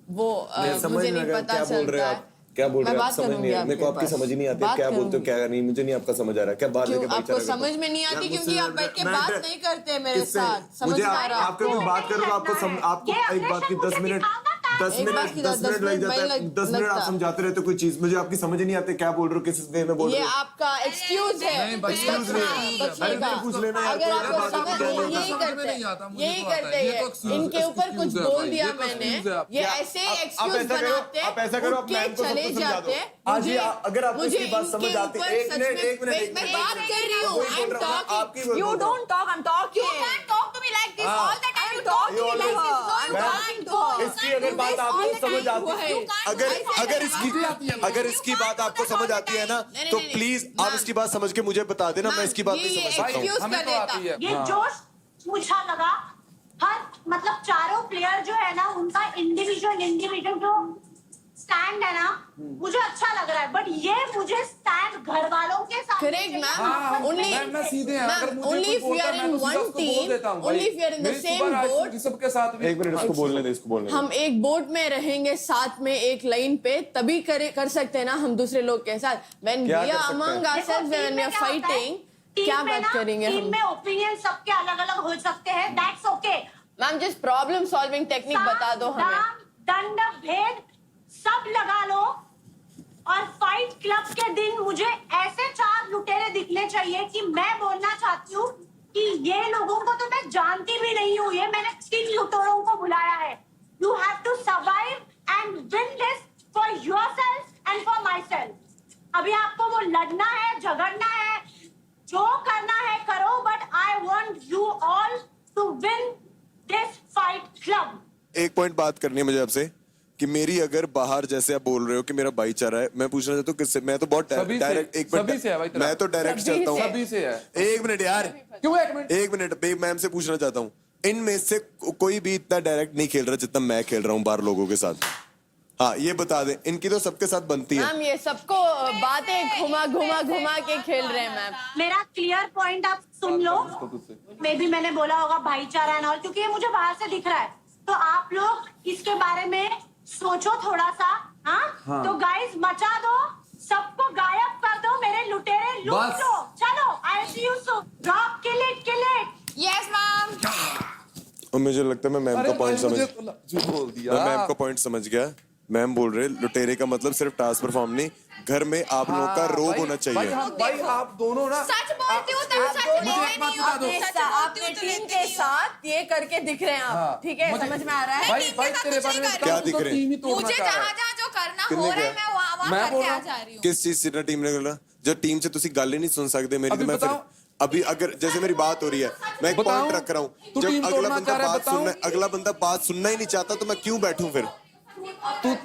वो मुझे नहीं पता चलता है। क्या बोल रहे हैं आप? समझ नहीं करूंगी मेरे को आपकी समझ ही नहीं आती, क्या बोलते हो क्या नहीं, मुझे नहीं आपका समझ आ रहा। क्या बात लेके आपको समझ में नहीं आती क्योंकि आप बैठ के बात नहीं करते मेरे साथ। समझ आ रहा है आपको मैं बात करूँ, आपको एक बात की 10 मिनट लग जाता है। 10 मिनट आप समझाते रहते कोई चीज, मुझे आपकी समझ ही नहीं आती क्या बोल रहे हो, किस वे में बोल रहे हो। ये आपका एक्सक्यूज है। पूछ लेना यार, अगर आपको समझ यही करते हैं, इनके ऊपर कुछ बोल दिया मैंने, ये ऐसे एक्सक्यूज बनाते हैं, आप ऐसा करो, आप मैम को चले जाते हैं। आज ही अगर आपको इसकी बात समझ आती है, एक मिनट मैं बात कर रही हूँ। I am talking, You don't talk, I'm talking. You can't talk to me like this all the time. You talk to me like this. I'm talking to her. इसकी अगर बात आपको समझ आती है, अगर इसकी बात आपको समझ आती है ना, तो प्लीज आप इसकी बात समझ के मुझे बता देना, मैं इसकी बात नहीं समझ सकता हूँ। ये जोश मुझे लगा हर मतलब चारों प्लेयर जो है ना, उनका इंडिविजुअल जो स्टैंड है ना, मुझे अच्छा लग रहा है, बट ये मुझे स्टैंड घर वालों के साथ Correct, ma'am. मैं सीधे हैं, अगर मुझे only कोई if we बोलता are है, मैं in तो सीधा one उसको बोल team, देता हूँ, भाई। only if we are in the मेरी same सुबह राइड boat, होगी सबके साथ भी। एक मिनट उसको बोलने दे, इसको बोलने दे। हम एक बोट में रहेंगे साथ में एक लाइन पे, तभी कर सकते हैं ना हम दूसरे लोग के साथ. When we क्या कर are सकते हैं? among ourselves, देखो, when we are fighting, क्या बात करेंगे टीम हम? में ओपिनियन सबके अलग अलग हो सकते हैं, that's okay. Ma'am just problem solving technique बता दो हमें. दंड भेद सब लगा लो, और फाइट क्लब के दिन मुझे ऐसे 4 लुटेरे दिखने चाहिए कि मैं बोलना चाहती हूँ कि ये लोगों को तो मैं जानती भी नहीं हूँ, ये मैंने 3 लुटेरों को बुलाया है। You have to survive and win this for yourself and for myself. अभी आपको वो लड़ना है, झगड़ना है, जो करना है करो, but I want you all to win this fight club. एक पॉइंट बात करनी है मुझे आपसे कि मेरी अगर बाहर जैसे आप बोल रहे हो कि मेरा भाईचारा है, मैं पूछना चाहता हूँ किससे? मैं तो बहुत डायरेक्ट, एक सभी से है भाई तेरा। मैं तो डायरेक्ट चलता हूँ। सभी से है। एक मिनट यार, क्यों एक मिनट? एक मिनट मैम से पूछना चाहता हूँ, इनमें से कोई भी इतना डायरेक्ट नहीं खेल रहा जितना मैं खेल रहा हूँ बाहर लोगों के साथ। हाँ, ये बता दे, इनकी तो सबके साथ बनती है। मैम ये सबको बातें घुमा के खेल रहे हैं मैम। मेरा क्लियर पॉइंट आप सुन लो। मे बी मैंने बोला होगा भाईचारा एंड ऑल, क्योंकि ये मुझे बाहर से दिख रहा है, तो आप लोग इसके बारे में सोचो थोड़ा सा। हाँ? तो गाइस मचा दो, सबको गायब कर दो, मेरे लुटेरे लूट बस। लो। चलो, I see you soon. Drop, kill it. Yes ma'am. और मुझे लगता है मैं मैम का पॉइंट समझ, झूठ बोल दिया। मैं मैम का पॉइंट समझ गया। मैम बोल रहे लुटेरे का मतलब सिर्फ टास्क परफॉर्म नहीं, घर में आप लोगों का रोब होना चाहिए। भाई आप दोनों ना, सच बोलती हूँ तो सच मुझे मत बता दो। आपने टीम के साथ ये करके दिख रहे हैं आप, ठीक है? समझ में आ रहा है? भाई तेरे बारे में क्या दिख रहे हैं? मुझे जहाँ जो करना किन्ने हो रहा है, किया? मैं वहाँ मैं बोल करके रहा आ हूँ। जा रही हूँ। किस चीज से टीम ने बोला? जब टीम से तुसी गल ही नहीं सुन सकते मेरी, तो अभी मैं फिर बताओ। अभी अगर जैसे मेरी बात हो रही है, मैं एक बताऊं? पॉइंट रख रहा हूँ, तू जब टीम अगला तोड़ना बंदा चाह रहा है, बात बताऊं? सुनना, अगला बंदा बात सुनना ही नहीं चाहता, तो मैं क्यों बैठूं फिर?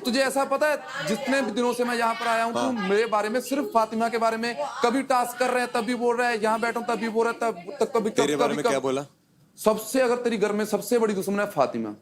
तुझे ऐसा पता है, जितने भी दिनों से मैं यहाँ पर आया हूँ, तू मेरे बारे में सिर्फ फातिमा के बारे में, कभी टास्क कर रहे हैं तब भी बोल रहा है, यहाँ बैठा हूँ तब भी बोल रहा है, तब कभी तेरे बारे में क्या बोला? सबसे, अगर तेरी घर में सबसे बड़ी दुश्मन है फातिमा।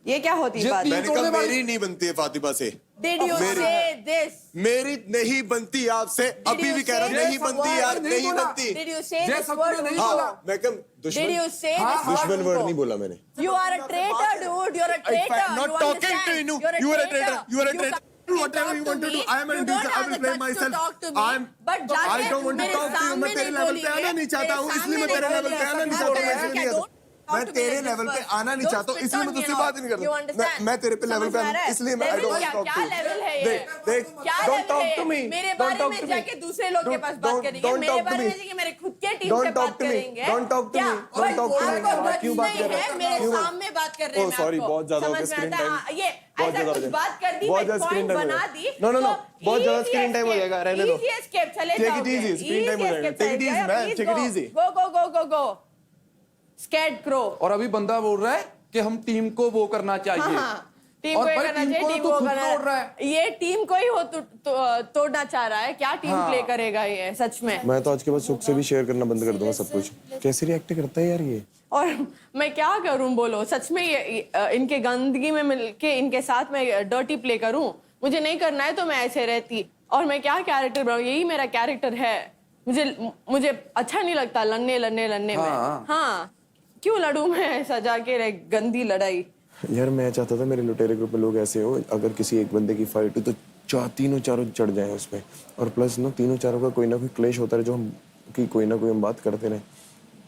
ये क्या होती ये बात? तीन मैंने कहा मेरी नहीं बनती है फातिमा से। Did you say this? मेरी नहीं बनती आपसे, अभी भी कह रहा हूँ नहीं बनती यार, नहीं बनती। Did you say ये this सब word? तूने नहीं हाँ, बोला। मैं कम Did you दुश्मन, say this word? दुश्मन वर्ड उनको? नहीं बोला मैंने। You are a traitor, dude. You're a traitor. Not You talking to understand? you. You're a You are a traitor. traitor. You are a You traitor. can't Do whatever talk you to want to do. me. I am a You dude. don't I have will the blame guts to myself. talk to me. But I जाके don't want to मेरे talk to you. सामने मैं तेरे नहीं level पे आना बोलेंगे। नहीं चाहता हूँ, मेरे इसलिए मैं सामने तेरे नहीं लेवल पे आना नहीं बोलेंगे। चाहता हूँ, ऐसा इसलिए क्या? मैं तेरे लेवल पे आना नहीं चाहता हूँ, इसलिए मैं तुझसे बात नहीं You करता। understand? मैं तेरे पे लेवल पे समझ में आ रहा है? इसलिए मैं I Level don't क्या- talk क्या to you. level है ये? देख, क्या don't level talk है? to me. मेरे Don't बारे talk में to me. जाके दूसरे लोग के पास बात Don't- करेंगे, don't मेरे talk to बारे me. में जाके मेरे खुद के टीम Don't से talk बात to me. करेंगे। Don't talk to क्या? me. Don't talk to me. आपको guts क्यों बात कर रहे नहीं हो? है, मेरे क्यों? सामने बात कर रहे हैं। Oh, sorry, मैं बहुत ज्यादा हो आपको। गया screen समझ में time. आता है? ये बहुत ऐसा ज्यादा कुछ हो गया। बात कर दी, बहुत मैं ज्यादा screen point time हो बना गया। दी। No, no, no. तो बहुत ज्यादा easy screen time हो escape. जाएगा, रहने दो। Easy escape, चले Take it जाओगे। easy, screen time हो Easy जाएगा। escape, Take it चले easy, जाओगे। man. Please Take it go. easy. Go. Scared crow. और अभी बंदा बोल रहा है कि हम टीम को वो करना चाहिए। हाँ, टीम और को ये भाई करना टीम चाहिए, को टीम तो को खुद करना तोड़ रहा है। ये टीम को ही तोड़ना चाह रहा है। क्या टीम हाँ। प्ले करेगा ये सच में? मैं तो आज के बाद सुख से भी शेयर करना बंद कर दूंगा सब कुछ। कैसे रिएक्ट करता है यार ये? और मैं क्या करूं बोलो? सच में ये इनके गंदगी में मिलके इनके साथ मैं डर्टी प्ले करूं? मुझे नहीं करना है तो मैं ऐसे रहती। और मैं क्या कैरेक्टर बनाऊं? यही मेरा कैरेक्टर है। मुझे अच्छा नहीं लगता लड़ने में। हाँ, क्यों लड़ूं मैं ऐसा जाके गंदी लड़ाई? यार मैं चाहता था मेरे लुटेरे ग्रुप में लोग ऐसे हो, अगर किसी एक बंदे की फाइट हो तो तीनों चारों चढ़ जाएं उसमें, और प्लस ना तीनों चारों का कोई ना कोई क्लेश होता है जो हम कि कोई ना कोई हम बात करते रहे।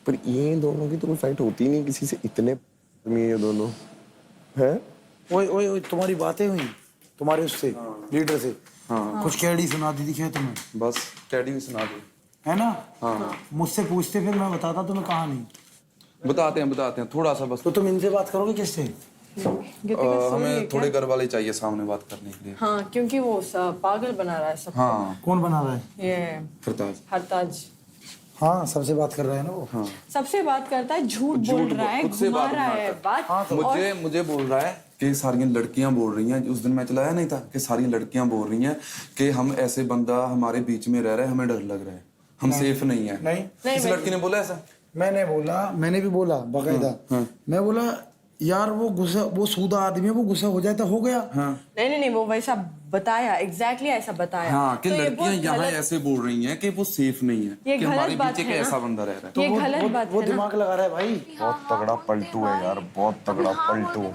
पर ये दोनों की तो कोई फाइट होती नहीं किसी से, इतने ये दोनों है। ओए तुम्हारी बातें हुई तुम्हारे उससे लीडर से? हाँ। कुछ कैडी सुना दी दिखे तुम्हें? बस कैडी भी सुना दी है ना? हाँ। मुझसे पूछते फिर मैं बताता तुम्हें कहानी। बताते हैं थोड़ा सा बस। तो तुम इनसे बात करोगे किससे? हमें थोड़े घर वाले चाहिए सामने बात करने के लिए। हाँ, क्योंकि वो पागल बना रहा है सब। हाँ। कौन बना रहा है? ये हरताज। हाँ, सबसे बात कर रहा है ना वो। हाँ। सबसे बात करता है, झूठ बोल रहा है, खुद से घुमा बात रहा है बात। मुझे बोल रहा है कि सारी लड़कियां बोल रही हैं, उस दिन मैं चलाया नहीं था कि सारी लड़कियां बोल रही हैं कि हम ऐसे बंदा हमारे बीच में रह रहा है, हमें डर लग रहा है, हम सेफ नहीं है। नहीं, किसी लड़की ने बोला ऐसा? मैंने भी बोला बाकायदा। मैं बोला यार वो गुस्सा, वो सूदा आदमी है, वो गुस्सा हो जाए तो हो गया। हाँ नहीं वो वैसा बताया, एग्जैक्टली ऐसा बताया। हाँ कि तो ये लड़कियां बहुत यहाँ गलत- ऐसे बोल रही हैं कि वो सेफ नहीं है, ये कि गलत हमारे बात बीच एक है ना। ऐसा बंदा रह रहा है। ये गलत बात वो है ना। दिमाग लगा रहा है भाई। बहुत तगड़ा पलटू है यार, बहुत तगड़ा पलटू।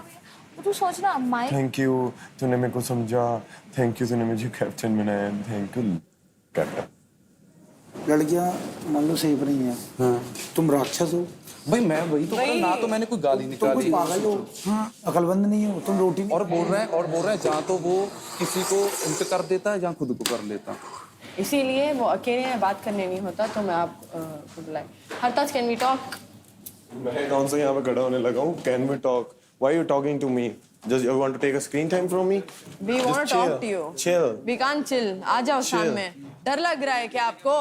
तू सोचना माइक थैंक यू, तूने मेरे को समझा। थैंक यू, तूने मुझे कैप्टन बनाया। Thank you captain. लड़कियां मान लो सेफ नहीं है। हाँ तुम राक्षस हो भाई मैं वही तो बोला ना, तो मैंने कोई गाली तुम निकाली। कुछ पागल हो। हाँ अकलमंद नहीं हो तुम। रोटी और बोल रहे हैं जहाँ तो वो किसी को उनसे कर देता है, जहाँ खुद को कर लेता। इसीलिए वो अकेले में बात करने नहीं होता, तो मैं आपको बुलाए। Hartaj, can we talk? मैं कौन सा यहाँ पे खड़ा होने लगा हूँ? Can we talk? Why you talking to me? Just you want to take a screen time from me? We want to talk to you. Chill. We can't chill. आ जाओ सामने। डर लग रहा है क्या आपको?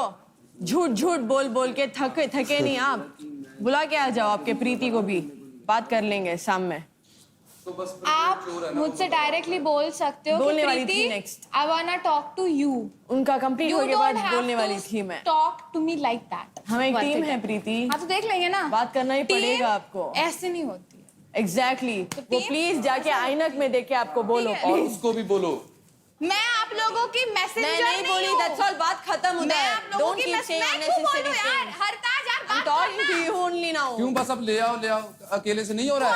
झूठ बोल बोल के थके नहीं आप? बुला के आ जाओ आपके प्रीति को भी, बात कर लेंगे सामने। आप मुझसे डायरेक्टली बोल सकते हो बोलने वाली थी next। I wanna talk to you. उनका कंप्लीट होने के बाद बोलने वाली थी मैं। Talk to me like that. हम एक टीम है प्रीति। हाँ तो देख लेंगे ना, बात करना ही पड़ेगा आपको। ऐसे नहीं होती। एग्जैक्टली वो प्लीज जाके आईनक में देख के आपको बोलो। और उसको भी बोलो। मैं आप लोगों की मैसेंजर नहीं बोली, that's all, बात खत्म होता है। Don't keep saying unnecessary things। हरताज यार I'm talking to you only now। क्यों बस अब ले आओ अकेले से नहीं हो रहा है।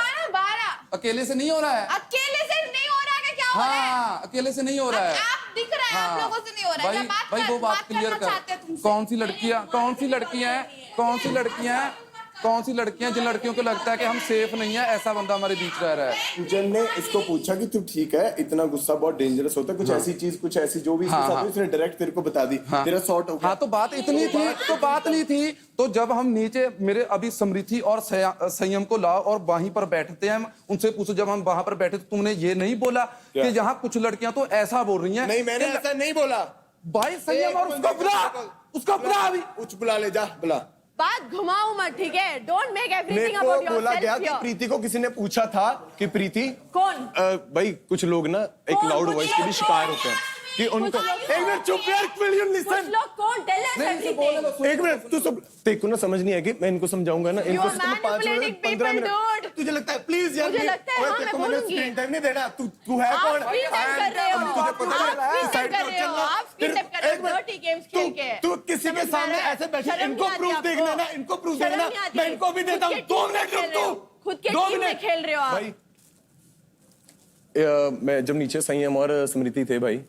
अकेले से नहीं हो रहा है। अकेले से नहीं हो रहा है, क्या हो रहा है? हाँ अकेले से नहीं हो रहा है। आप दिख रहा है, आप लोगों से नहीं हो रहा है। भाई वो बात क्लियर कर। कौन सी लड़कियां जिन लड़कियों को लगता है कि हम सेफ नहीं है, ऐसा बंदा हमारे बीच रह रहा है। जन ने इसको पूछा कि तू ठीक है, इतना गुस्सा बहुत डेंजरस होता है, कुछ ऐसी चीज, कुछ ऐसी जो भी इसके साथ हुई, उसने डायरेक्ट तेरे को बता दी। तेरा सॉर्ट हो गया। हाँ तो बात इतनी थी, तो बात नहीं थी। तो जब हम नीचे मेरे अभी समृद्धि और संयम को लाओ और वहीं पर बैठते हैं, उनसे पूछो जब हम वहां पर बैठे तो तुमने ये नहीं बोला कि यहाँ कुछ लड़कियां तो ऐसा बोल रही हैं। नहीं मैंने ऐसा नहीं बोला भाई। संयम और उसको बुला अभी। कुछ बुला ले, जा बुला। बात घुमाओ मत, ठीक है? डोंट मेक मेरे एवरीथिंग को अबाउट बोला गया योरसेल्फ कि हियर। प्रीति को किसी ने पूछा था कि प्रीति कौन? भाई कुछ लोग ना एक कौन? लाउड कुछ वॉइस के भी लोग शिकार कौन? होते हैं कि उनको लोग एक मिनट चुप यार, will you कुछ listen? लोग कौन? Tell us everything. एक मिनट तू सब तेरे को ना समझ नहीं आएगी, मैं इनको समझाऊंगा ना। इनको are सिर्फ 5 manipulating minute 15 people, minute dude। तुझे लगता है? प्लीज यार मुझे लगता है, हाँ, तेरे को मैं मैंने बोलूंगी। स्क्रीन टाइम नहीं देना। तू है आप कौन? screen time कर रहे हो। तुझे पता आप है? screen time साइड कर पे रहे हो। चलना। आप screen time कर रहे हो, dirty games खेल के। तू किसी के समझ में सामने आ रहा है? ऐसे बैठे, शर्म इनको नहीं आती प्रूफ आपको? देखना ना, इनको प्रूफ शर्म देखना। नहीं आती? मैं इनको भी देता हूँ। खुद के 2 team में मिनट रुक खेल रहे हो। तू। खुद के 2 टीम में मिनट खेल रहे हो आप। भाई मैं जब नीचे संयम और स्मृति थे भाई,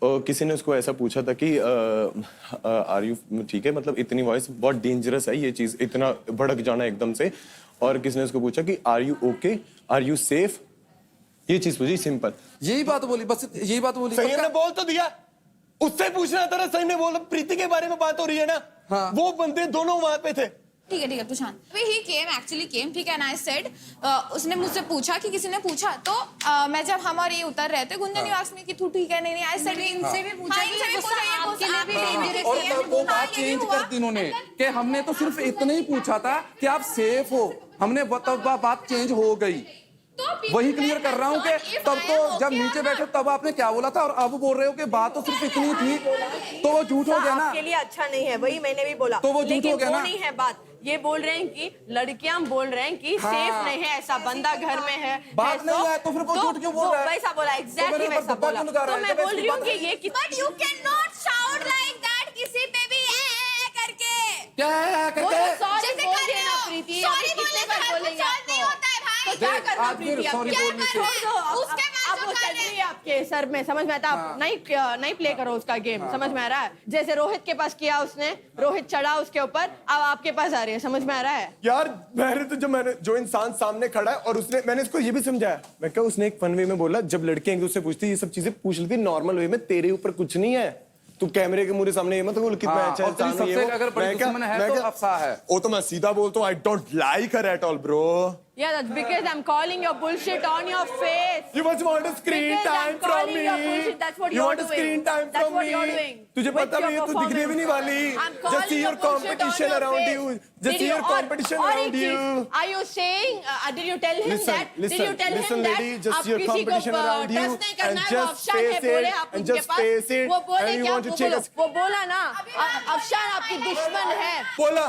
और किसी ने उसको ऐसा पूछा था कि आर यू ठीक है, मतलब इतनी वॉइस बहुत डेंजरस है ये चीज, इतना भड़क जाना एकदम से। और किसी ने उसको पूछा कि are you okay, are you safe, ये चीज पूछी, सिंपल यही बात बोली, बस यही बात बोली। संयम ने बोल तो दिया, उससे पूछना था ना। संयम ने बोला प्रीति के बारे में बात हो रही है ना। हाँ। वो बंदे दोनों वहां पे थे। ठीक है तू शांत। ही केम एक्चुअली केम, ठीक है, एंड आई सेड, उसने मुझसे पूछा कि किसी ने पूछा, तो मैं जब हम और ये उतर रहे थे, गुंजन यू आस्क्ड मी कि तू ठीक है? नहीं आई सेड इनसे भी पूछा, ये गुस्सा भी डेंजरस और है। वो बात चेंज कर दी उन्होंने कि हमने तो सिर्फ इतना ही पूछा था कि आप सेफ हो, हमने तब बात चेंज हो गई। वही क्लियर कर रहा हूँ कि तब तो जब नीचे बैठे तब आपने क्या बोला था, और अब बोल रहे हो कि बात तो सिर्फ इतनी थी, तो वो झूठ हो गया ना। आपके लिए अच्छा नहीं है, वही मैंने भी बोला। तो वो झूठ हो गया ना। नहीं है बात, ये बोल रहे हैं कि लड़कियां बोल रहे हैं कि हाँ। सेफ नहीं है, ऐसा बंदा घर में है। बात नहीं है तो फिर वो झूठ क्यों बोल रहा है? वैसा बोला, एग्जैक्टली वैसा बोला। तो मैं बोल रही हूँ कि ये but you can not shout like that किसी पे भी करके। क्या करके? सॉरी बोल देना प्रीति, सॉरी बोलने से बोलेंगे नहीं होता है भाई। तो क्या करना प्रीति? अब सॉरी क्या बोलने से। करो? उसके बाद अब वो चल रही है आपके सर में, समझ में आता? आप नहीं प्ले करो उसका गेम, समझ में आ रहा है? जैसे रोहित के पास किया उसने, रोहित चढ़ा उसके ऊपर, अब आपके पास आ रही है, समझ में आ रहा है? यार मैंने जो इंसान सामने खड़ा है और मैंने इसको ये भी समझाया, मैं क्या, उसने एक फन वे में बोला, जब लड़कियां एक दूसरे से पूछती ये सब चीजें पूछ लेती नॉर्मल वे में, तेरे ऊपर कुछ नहीं है, तू कैमरे के मुझे सामने ये मत बोल कितना अच्छा इंसान है ये वो। अगर बड़ी दुश्मन है तो अफसा है। वो तो मैं सीधा बोलता हूँ, I don't like her at all bro. Yeah, that's because I'm calling your bullshit on your face. You must want a screen Because time I'm from calling me. your bullshit. That's what You you're want a doing. screen time That's from what me. you're doing. तुझे With पता your भी है, तू दिखने भी नहीं वाली। I'm Just calling see your bullshit on competition your around face. you. Just Did see you- your competition और around एक you. चीज, are you saying? Did you tell him Listen, that? listen, Did you tell listen, him that? lady, just आप your किसी को competition around you trust नहीं करना and है, वो just अफशान है, face बोले it आप and उनके just पास। face it वो बोले and you क्या? want to वो check बोलो, us. वो बोला ना, अफशान आपकी दुश्मन है। बोला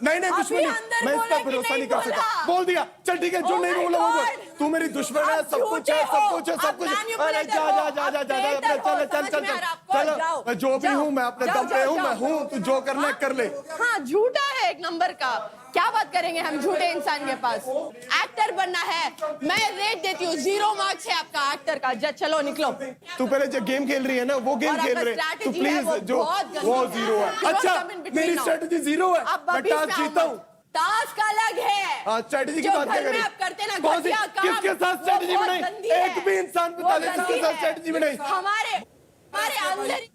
नहीं अभी दुश्मनी, अंदर मैं बोला इसका कि भरोसा नहीं नहीं कर सकता। बोला। बोल दिया चल ठीक है, जो नहीं बोला वो बोल। तू मेरी दुश्मन है, सब कुछ है, सब कुछ है, सब कुछ है। अरे जा जा जा जा जा जा, चल चल चल चल, मैं जो भी हूँ, मैं अपने दम पे हूँ, मैं हूँ, तू जो करना है कर ले। हाँ, झूठा है एक नंबर का। क्या बात करेंगे हम झूठे इंसान के पास? एक्टर बनना है, मैं रेट देती हूँ, 0 मार्क्स है आपका एक्टर का। चलो निकलो। तू पहले जो गेम खेल रही है ना, वो गेम खेल रहे हैं, तो प्लीज जो वो 0 है। अच्छा, मेरी स्ट्रेटजी 0 है, मैं टास्क जीता हूँ। टास्क अलग है। स्ट्रेटजी की बात क्या करें? आप करते ना कौन सी, किसके साथ स्ट्रेटजी बनाई? एक भी इंसान बता दे किसके साथ स्ट्रेटजी बनाई? हमारे अंदर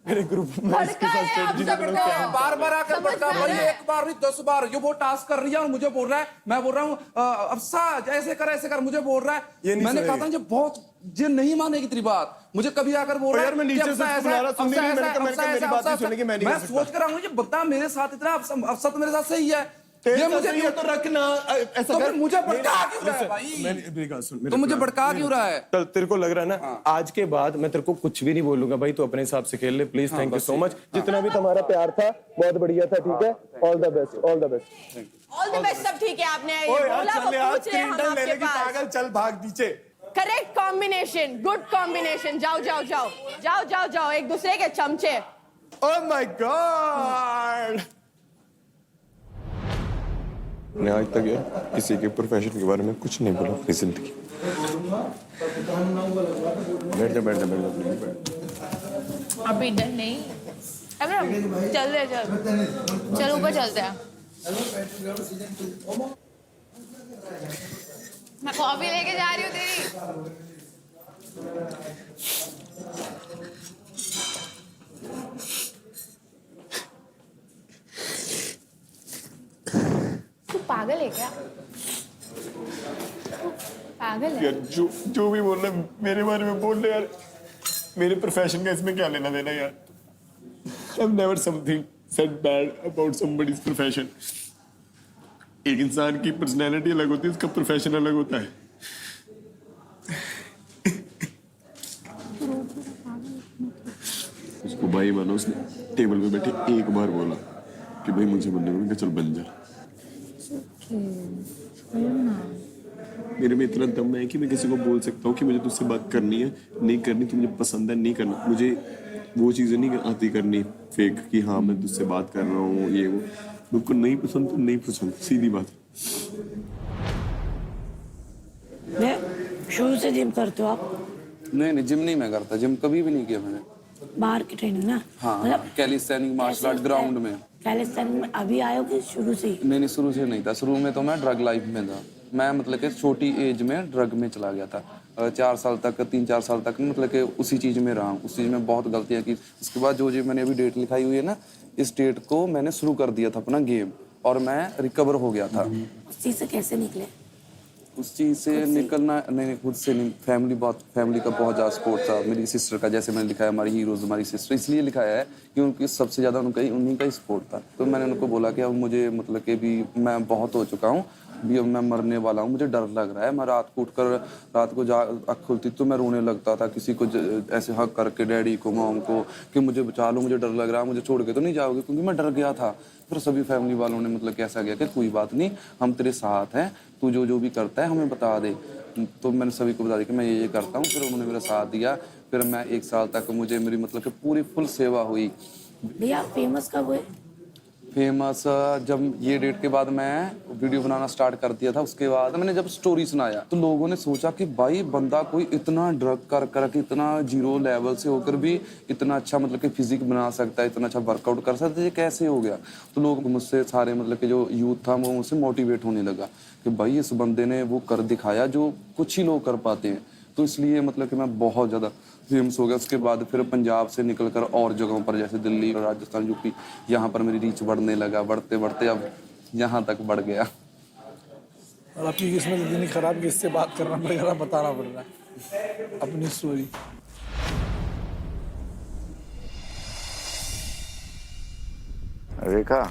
मेरे ग्रुप में इसके साथ स्ट्रेटजी बनाई। बार बार आकर पड़ता है भाई, एक बार नहीं 10 बार। ये वो टास्क कर रही है और मुझे बोल रहा है, मैं बोल रहा हूँ अफसा ऐसे कर, मुझे बोल रहा है। मैंने कहा था ये बहुत, ये नहीं मानेगी तेरी बात। मुझे कभी आकर बोल रहा है मैं नीचे से बुला रहा, सुन नहीं, मेरी बात नहीं सुनेगी, मैं सोच कर रहा हूँ ये बंदा मेरे साथ इतना, अफसा तो मेरे साथ सही है, ये मुझे तो रखना ऐसा कर। मुझे भड़का क्यों रहा है भाई? तो मुझे भड़का क्यों रहा है? चल, तेरे को लग रहा है ना, आज के बाद मैं तेरे को कुछ भी नहीं बोलूंगा भाई, तू अपने हिसाब से खेल ले please. Thank you so much, जितना भी तुम्हारा प्यार था बहुत बढ़िया था, ठीक है? All the best, all the best, all the best. सब ठीक है, आपने ये बोला, वो पूछ रहे हैं हम आपके पास। पागल, चल भाग नीचे। Correct combination, good combination. जाओ जाओ जाओ जाओ जाओ जाओ, एक दूसरे के चमचे। ओह माय गॉड, मैंने आज तक यार किसी के प्रोफेशन के बारे में कुछ नहीं बोला अपनी जिंदगी। बैठ जा बैठ जा बैठ जा। अभी डन नहीं। चल रहे, चल ऊपर चलते हैं। मैं कॉफी लेके जा रही हूँ तेरी। तू पागल है क्या? पागल है यार, जो भी बोल रहे मेरे बारे में बोल रहे यार, मेरे प्रोफेशन का इसमें क्या लेना देना यार? I've never something said bad about somebody's profession. एक इंसान की पर्सनैलिटी अलग होती है, उसका प्रोफेशन अलग होता है। उसको भाई मानो, उसने टेबल पे बैठे एक बार बोला कि भाई मुझे बनने में, चल बन जा। मेरे में इतना दम है कि मैं किसी को बोल सकता हूँ कि मुझे तुझसे बात करनी है, नहीं करनी, तो मुझे पसंद है, नहीं करना। मुझे वो चीज़ें नहीं आती करनी फेक कि हाँ मैं तुझसे बात कर रहा हूँ, ये वो। मुझको नहीं पसंद तो नहीं पसंद, सीधी बात। मैं शुरू से जिम करते हो आप? नहीं, जिम नहीं मैं करता, जिम कभी भी नहीं किया मैंने। बाहर की ट्रेनिंग ना? हाँ, कैलिस्थेनिक मार्शल आर्ट ग्राउंड में। कैलिस्थेनिक में अभी आए हो कि शुरू से ही? नहीं, शुरू से नहीं था। शुरू में तो मैं ड्रग लाइफ में था। मैं मतलब कि छोटी एज में ड्रग में चला गया था। 4 साल तक, 3-4 साल तक मतलब कि उसी चीज़ में रहा हूँ। उस चीज़ में बहुत गलतियाँ की। उसके बाद जो मैंने अभी डेट लिखाई हुई है ना, इस डेट को मैंने शुरू कर दिया था अपना गेम, और मैं रिकवर हो गया था। उस चीज़ से कैसे निकले? उस चीज़ से निकलना नहीं, खुद से नहीं। फैमिली का बहुत ज़्यादा सपोर्ट था। मेरी सिस्टर का, जैसे मैंने लिखा है हमारी हीरोज़ हमारी सिस्टर, इसलिए लिखाया है कि उनकी सबसे ज़्यादा उन्हीं का ही सपोर्ट था। तो मैंने उनको बोला कि अब मुझे मतलब कि भी मैं बहुत हो चुका हूँ, भी अब मैं मरने वाला हूँ, मुझे डर लग रहा है। मैं रात को उठकर, रात को आँख खुलती तो मैं रोने लगता था, किसी को ऐसे हक करके, डैडी को, मॉम को, कि मुझे बचा लो, मुझे डर लग रहा है, मुझे छोड़ के तो नहीं जाओगे, क्योंकि मैं डर गया था। फिर सभी फैमिली वालों ने मतलब कैसा गया कि कोई बात नहीं, हम तेरे साथ हैं, तू जो भी करता है हमें बता दे। तो मैंने सभी को बता दिया कि मैं ये करता हूँ। फिर उन्होंने मेरा साथ दिया। फिर मैं 1 साल तक मुझे मेरी मतलब कि पूरी फुल सेवा हुई। भैया फेमस कब हुए? फेमस जब ये डेट के बाद मैं वीडियो बनाना स्टार्ट कर दिया था, उसके बाद मैंने जब स्टोरी सुनाया तो लोगों ने सोचा कि भाई बंदा कोई इतना ड्रग कर इतना 0 लेवल से होकर भी इतना अच्छा मतलब कि फिजिक बना सकता है, इतना अच्छा वर्कआउट कर सकता है, ये कैसे हो गया? तो लोग मुझसे सारे मतलब कि जो यूथ था वो मुझसे मोटिवेट होने लगा कि भाई इस बंदे ने वो कर दिखाया जो कुछ ही लोग कर पाते हैं। तो इसलिए मतलब कि मैं बहुत ज़्यादा फेमस हो गया। उसके बाद फिर पंजाब से निकलकर और जगहों पर, जैसे दिल्ली, राजस्थान, यूपी, यहाँ पर मेरी रीच बढ़ने लगा। बढ़ते बढ़ते अब यहाँ तक बढ़ गया। और आपकी किस्मत इतनी खराब कि इससे बात करना पड़ेगा, बताना पड़ रहा है अपनी स्टोरी। रेखा,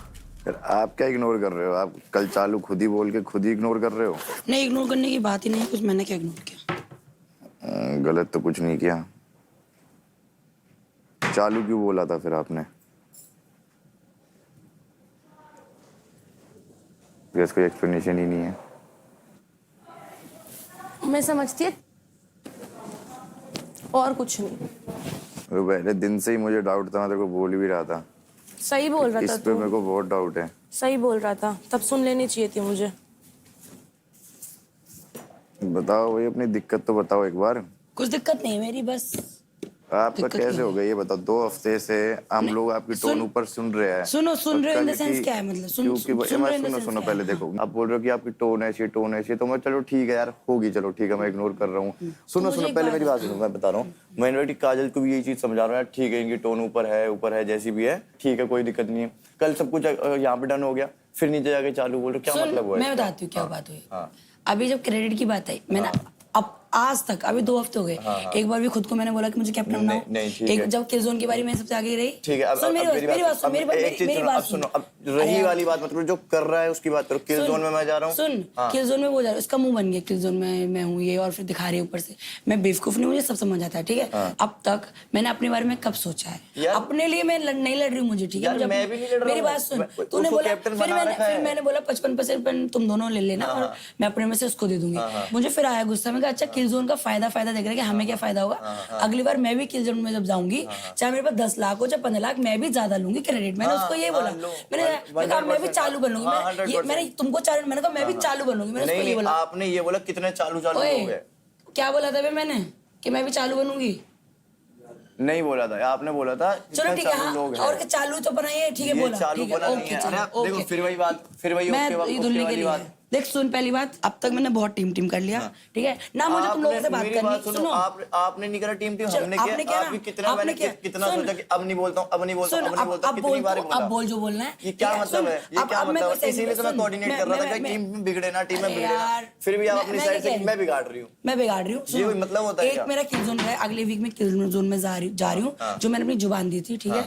फिर आप क्या इग्नोर कर रहे हो? आप कल चालू खुद ही बोल के खुद ही इग्नोर कर रहे हो। नहीं, इग्नोर करने की बात ही नहीं, कुछ मैंने क्या इग्नोर किया? गलत तो कुछ नहीं किया। चालू क्यों बोला था फिर आपने? कोई एक्सप्लेनेशन ही नहीं है। मैं समझती है और कुछ नहीं। वो पहले दिन से ही मुझे डाउट था, मैं तेरे को बोल भी रहा था। सही बोल रहा था इस पे तू, मेरे को बहुत डाउट है। सही बोल रहा था, तब सुन लेनी चाहिए थी मुझे। बताओ भाई, अपनी दिक्कत तो बताओ एक बार। कुछ दिक्कत नहीं है मेरी, बस आपका कैसे हो गया ये बताओ। 2 हफ्ते से हम लोग आपकी टोन ऊपर सुन रहे हैं। सुन रहे हो इन द सेंस क्या है, मतलब सुनो पहले देखो, आप बोल रहे हो कि आपकी टोन ऐसी तो मैं चलो ठीक है यार, होगी, चलो ठीक है, मैं इग्नोर कर रहा हूँ। सुनो पहले मेरी बात सुनो, मैं बता रहा हूँ। मैं इनवर्टी काजल को भी यही चीज समझा रहा हूँ, ठीक है इनकी टोन ऊपर है जैसी भी है, ठीक है कोई दिक्कत नहीं है। कल सब कुछ यहाँ पे डन हो गया, फिर नीचे जाके चालू बोल रहे, क्या मतलब हुआ? मैं बताती हूँ क्या बात हुई। अभी जब क्रेडिट की बात आई, मैंने अब आज तक अभी 2 हफ्ते हो गए, एक बार भी खुद को मैंने बोला कि मुझे कैप्टन बनाओ। एक जब किल जोन की बारी मैं सबसे आगे रही। ठीक है, अब मेरी बात सुनो। अब रही वाली बात मतलब जो कर रहा है उसकी बात करो। किल जोन में मैं जा रहा हूँ, सुन किल जोन में वो जा रहा है, उसका मुंह बन गया किल जोन में मैं हूँ ये, और फिर दिखा रही है ऊपर से। मैं बेवकूफ नहीं, मुझे सब समझ आता है, ठीक है। अब तक मैंने अपने बारे में कब सोचा है, अपने लिए मैं नहीं लड़ रही हूँ, मुझे ठीक है। मेरी बात सुन, तूने बोला, फिर मैंने बोला 55% तुम दोनों ले लेना और मैं अपने में से उसको दे दूंगी। मुझे फिर आया गुस्सा में, अच्छा किल जोन का फायदा देख रहे हैं कि हमें क्या फायदा होगा। अगली बार मैं भी किल जोन में जब जाऊंगी, चाहे मेरे पास 10 लाख हो चाहे 15 लाख, मैं भी ज्यादा लूंगी क्रेडिट। मैंने उसको ये बोला, मैंने कहा मैं भी चालू बन लूंगी। मैंने तुमको चालू, मैंने कहा मैं भी चालू बन लूंगी। मैंने उसको ये बोला। आपने ये बोला कितने चालू लोग हैं? क्या बोला था मैंने कि मैं भी चालू बनूंगी? नहीं बोला था, आपने बोला था चलो ठीक है, और चालू तो बनाइए, ठीक है बोला, चालू बना नहीं है। देखो फिर वही बात, फिर वही धुलने के लिए। देख सुन, पहली बात, अब तक मैंने बहुत टीम कर लिया, ठीक है ना। मुझे तुम लोगों से बात करनी। सुनो, आपने नहीं करा टीम, हमने किया। आपने कितना, मैंने कितना सोचा कि अब नहीं बोलता हूँ, अब नहीं बोलता, कितनी बार बोला। अब बोल जो बोलना है। ये क्या मतलब है, ये क्या मतलब है? इसीलिए तो मैं कोऑर्डिनेट कर रहा था कि टीम में बिगड़े ना, टीम में बिगड़े ना। फिर भी आप अपनी साइड से मैं बिगाड़ रही हूँ, ये कोई मतलब होता है? एक मेरा किल जोन है, अगले वीक में किल जोन में जा रही हूँ, जो मैंने अपनी जुबान दी थी, ठीक है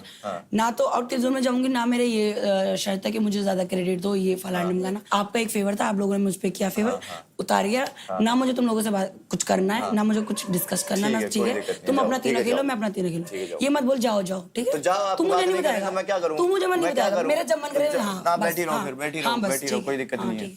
ना। तो और किल जोन में जाऊंगी ना, मेरे ये शर्त है कि मुझे ज्यादा क्रेडिट दो, ये फलाना ढिमकाना। आपका एक फेवर था, आप लोगों ने मुझ पे किया फेवर, उतार गया ना। मुझे तुम लोगों से कुछ करना है ना, मुझे कुछ डिस्कस करना ना, ठीक है। तुम अपना 3 खेलो, मैं अपना 3 खेलो। ये मत बोल जाओ, ठीक है। तू मुझे नहीं बताएगा, मैं क्या करूं? तू मुझे नहीं बताएगा, मेरा जब मन करे। हाँ बैठी रहो, फिर बैठी रहो, कोई दिक्कत नहीं है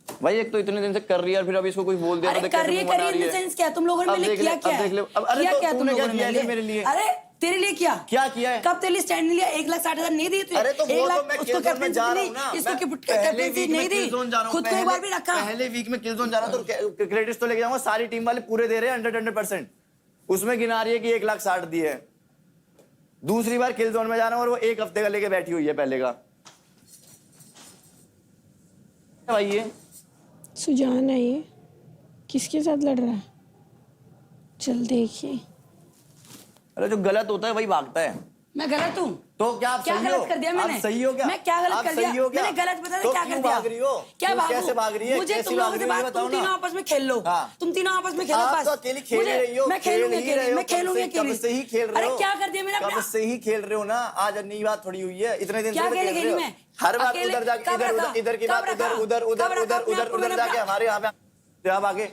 भाई। एक तो इतने दिन से कर रही है, फिर अभी इसको कोई बोल दिया तो कर रही है सेंस क्या? तुम लोगों ने किया क्या तुम लोगों ने मेरे लिए? अरे तेरे लिए क्या किया है? कब तेरे लिए स्टैंड नहीं लिया? 1,60,000 नहीं दी तुझे? अरे तो 1 लाख मैं उसको कैप्टनसी नहीं, इसको कैप्टनसी नहीं दी, खुद को एक बार भी रखा। पहले वीक में किल जोन जा रहा तो क्रेडिट्स तो लेके जाऊंगा, सारी टीम वाले पूरे दे रहे हैं 100%। उसमें गिना रही है कि 1,60,000 दिए है। दूसरी बार किल जोन में जा रहा हूं और वो 1 हफ्ते का लेके बैठी हुई है पहले का। भाई ये सुजान है, ये किसके साथ लड़ रहा है? चल देखिए। अरे जो गलत होता है वही भागता है। मैं गलत हूँ तो क्या आप क्या सही हो? गलत कर दिया मैंने? आप सही हो क्या? मैं क्या गलत कर दिया? मैंने गलत बता तो क्या कर दिया? भाग रही हो? क्या भागूं? कैसे भाग रही है? मुझे तुम लोगों से बात, तुम तीनों आपस में खेल लो, तुम तीनों आपस में खेलो। आप तो अकेली खेल रही हो, मैं खेलूंगी अकेली, मैं खेलूंगी अकेली। कब से ही खेल रहे हो? अरे क्या कर दिया मैंने? कब से ही खेल रहे हो ना, आज नई बात थोड़ी हुई है, इतने दिन क्या से खेल रहे हो। मैं हर बार उधर जाके इधर की बात उधर जाके हमारे यहाँ पे आप आगे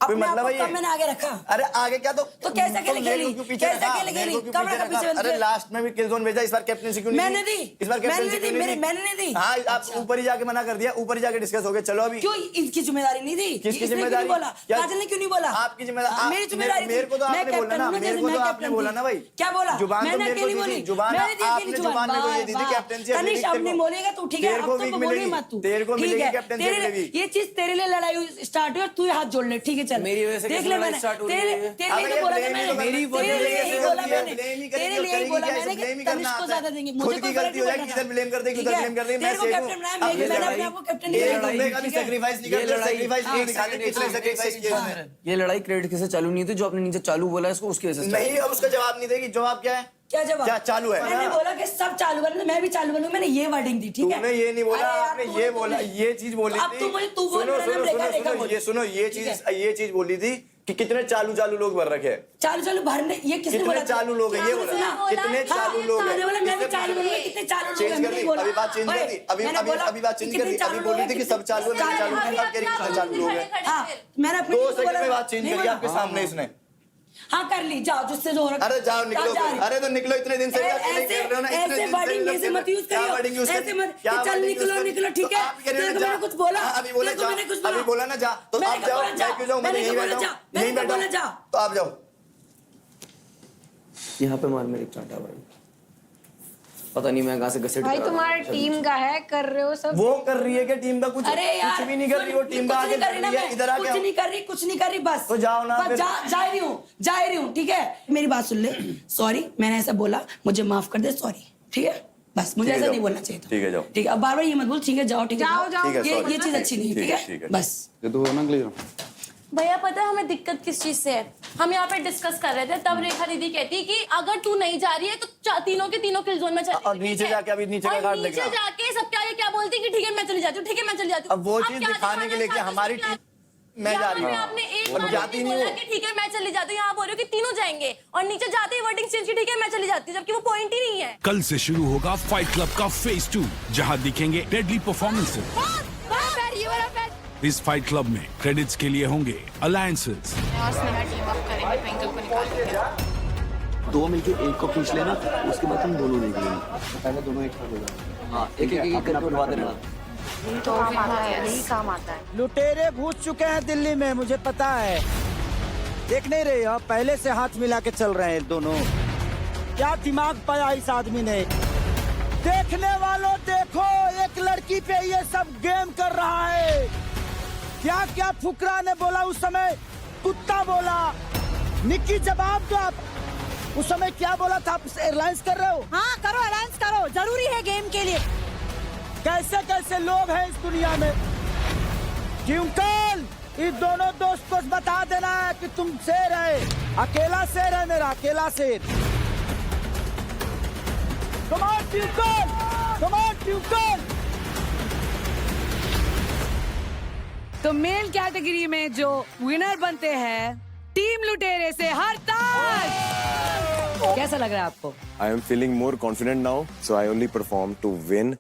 कोई मतलब है ये? मैंने आगे रखा। अरे आगे क्या तो कैसे अकेले खेली? कैसे अकेले खेली? कब रखा पीछे? अरे लास्ट में भी किल जोन भेजा, इस बार कैप्टनसी क्यों नहीं? मैंने दी, इस बार कैप्टनसी क्यों नहीं? मैंने नहीं दी। हाँ, आप ऊपर ही जाके मना कर दिया, ऊपर ही जाके डिस्कस हो गया। चलो अभी क्यों इसकी जिम्मेदारी नहीं दी? किसकी जिम्मेदारी? बोला काजल ने क्यों नहीं बोला? आपकी जिम्मेदारी, मेरी जिम्मेदारी। मेरे को तो आपने बोला ना, मेरे को तो आपने बोला ना भाई। क्या बोला? जुबान तो मैंने अकेली बोली, जुबान आपने जुबान में ये दी थी कैप्टनसी। तनिष अब नहीं बोलेगा तू, ठीक है? अब तो बोल मत तू, तेरे को मिलेगी ठीक है? कैप्टनसी। ये चीज तेरे लिए लड़ाई स्टार्ट हुई और तू हाथ जोड़ ले, ठीक है? चल मेरी वजह से देख ले, मैंने तेरे लिए तो बोला था मैंने, मेरी तेरे लिए ही बोला मैंने, तेरे लिए ही बोला मैंने कि ब्लेम तनिष को ज्यादा देंगे। मुझे खुद की गलती हो जाएगी, इधर ब्लेम कर देगी, उधर ब्लेम कर देगी। मैं तेरे को कैप्टन बनाया, मैंने अपने आप को कैप्टन नहीं बनाया। मैं कभी सैक्रिफाइस नहीं करता, सैक्रिफाइस नहीं दिखाते, कितने सैक्रिफाइस किए मैंने। ये लड़ाई क्रेडिट किसे चालू नहीं थी, जो आपने नीचे चालू बोला है इसको उसकी वजह से नहीं। अब उसका जवाब नहीं देगी। जवाब क्या है? क्या जवाब? क्या चालू है? मैंने बोला कि सब चालू करना, मैं भी चालू बनूंगी, मैंने ये वर्डिंग दी, ठीक है? तूने ये नहीं बोला, आपने ये बोला, ये चीज बोली थी। अब तू मुझे तू बोल, मैंने देखा बोल। ये सुनो, ये चीज बोली थी कि कितने चालू लोग भर रखे हैं। चालू भरने, ये किसने बोला? कितने चालू लोग हैं ये बोला, कितने चालू लोग हैं। मैंने बोला मैं भी चालू बनूंगी, कितने चालू लोग हैं मैंने बोला। अभी बात चेंज कर दी, अभी बात चेंज कर दी। अभी बोली थी कि सब चालू है, मैं चालू नहीं, अब कह रही कितने चालू लोग हैं। हां, मैंने अपने 2 सेकंड में बात चेंज करी आपके सामने इसने। हाँ कर ली, जाओ जिससे जो हो रहा। अरे जाओ निकलो, अरे तो निकलो, इतने दिन से अकेले खेल रहे हो ना, इतने दिन से वर्डिंग ऐसे मत यूज क्या करियो, वर्डिंग यूज ऐसे मत, चल निकलो निकलो, ठीक है? तेरे को मैंने कुछ बोला? अभी बोला जा, अभी बोला ना जा, तो आप जाओ, मैं क्यों जाऊँ? मैं यहीं बैठा हूँ, यहीं बैठा हूँ, तो आप जाओ। यहाँ पे मार मेरी चाटा भाई, पता नहीं मैं कहाँ से घसीट भाई तुम्हारा टीम का है, कर रहे हो सब। वो कर रही है क्या टीम का कुछ? अरे यार कुछ भी नहीं कर रही वो टीम का, आगे कर रही है, इधर आ कुछ गया। नहीं कर रही, कुछ नहीं कर रही, बस तो जाओ ना बस फिर। जा रही हूँ, ठीक है? मेरी बात सुन ले, सॉरी मैंने ऐसा बोला, मुझे माफ कर दे, सॉरी, ठीक है? बस मुझे ऐसा नहीं बोलना चाहिए था। ठीक है जाओ। ठीक है, अब बार बार ये मत बोल, ठीक है जाओ, ठीक है जाओ, ये चीज अच्छी नहीं है, ठीक है? बस भैया पता है हमें दिक्कत किस चीज से है? हम यहाँ पे डिस्कस कर रहे थे, तब रेखा दीदी कहती कि अगर तू नहीं जा रही है तो तीनों के तीनों किल जोन में चली। और नीचे जाके अभी नीचे का कार्ड नीचे देखना। जाके सबके आगे क्या बोलती कि ठीक है मैं चली जाती हूँ, ठीक है मैं चली जाती हूँ। अब वो चीज दिखाने के लिए कि हमारी टीम मैं जा रही हूँ, आपने एक अब बार जाती भी नहीं बोला हो। कि ठीक है मैं चली जाती हूँ, यहाँ बोल रही हो कि तीनों जाएंगे और नीचे जाते ही वर्डिंग चेंज की, ठीक है मैं चली जाती हूँ, जबकि वो पॉइंट ही नहीं है। कल से शुरू होगा फाइट क्लब का फेज 2, जहां दिखेंगे डेडली परफॉर्मेंसेस। इस फाइट क्लब में क्रेडिट्स के लिए होंगे अलायंसेस, दो मिलके एक को खींच लेना, उसके बाद तुम दोनों निकलेंगे, पहले दोनों एक साथ हो जाओ। हाँ एक करके उठवा देना। यही काम आता है। लुटेरे घुस चुके हैं दिल्ली में, मुझे पता है। देख नहीं रहे हो, पहले से हाथ मिला के चल रहे हैं दोनों। क्या दिमाग पाया इस आदमी ने। देखने वालों देखो, एक लड़की पे ये सब गेम कर रहा है। क्या क्या फुकरा ने बोला उस समय, कुत्ता बोला। निक्की जवाब दो आप, उस समय क्या बोला था? आप एयरलाइंस कर रहे हो? हाँ करो, अलायंस करो, जरूरी है गेम के लिए। कैसे कैसे लोग हैं इस दुनिया में। ट्विंकल, इस दोनों दोस्त को बता देना है कि तुम शेर है, अकेला शेर है मेरा, अकेला शेर। Come on twinkle, come on twinkle. तो मेल कैटेगरी में जो विनर बनते हैं टीम लुटेरे से हरताज। कैसा लग रहा है आपको? I am feeling more confident now, so I only perform to win.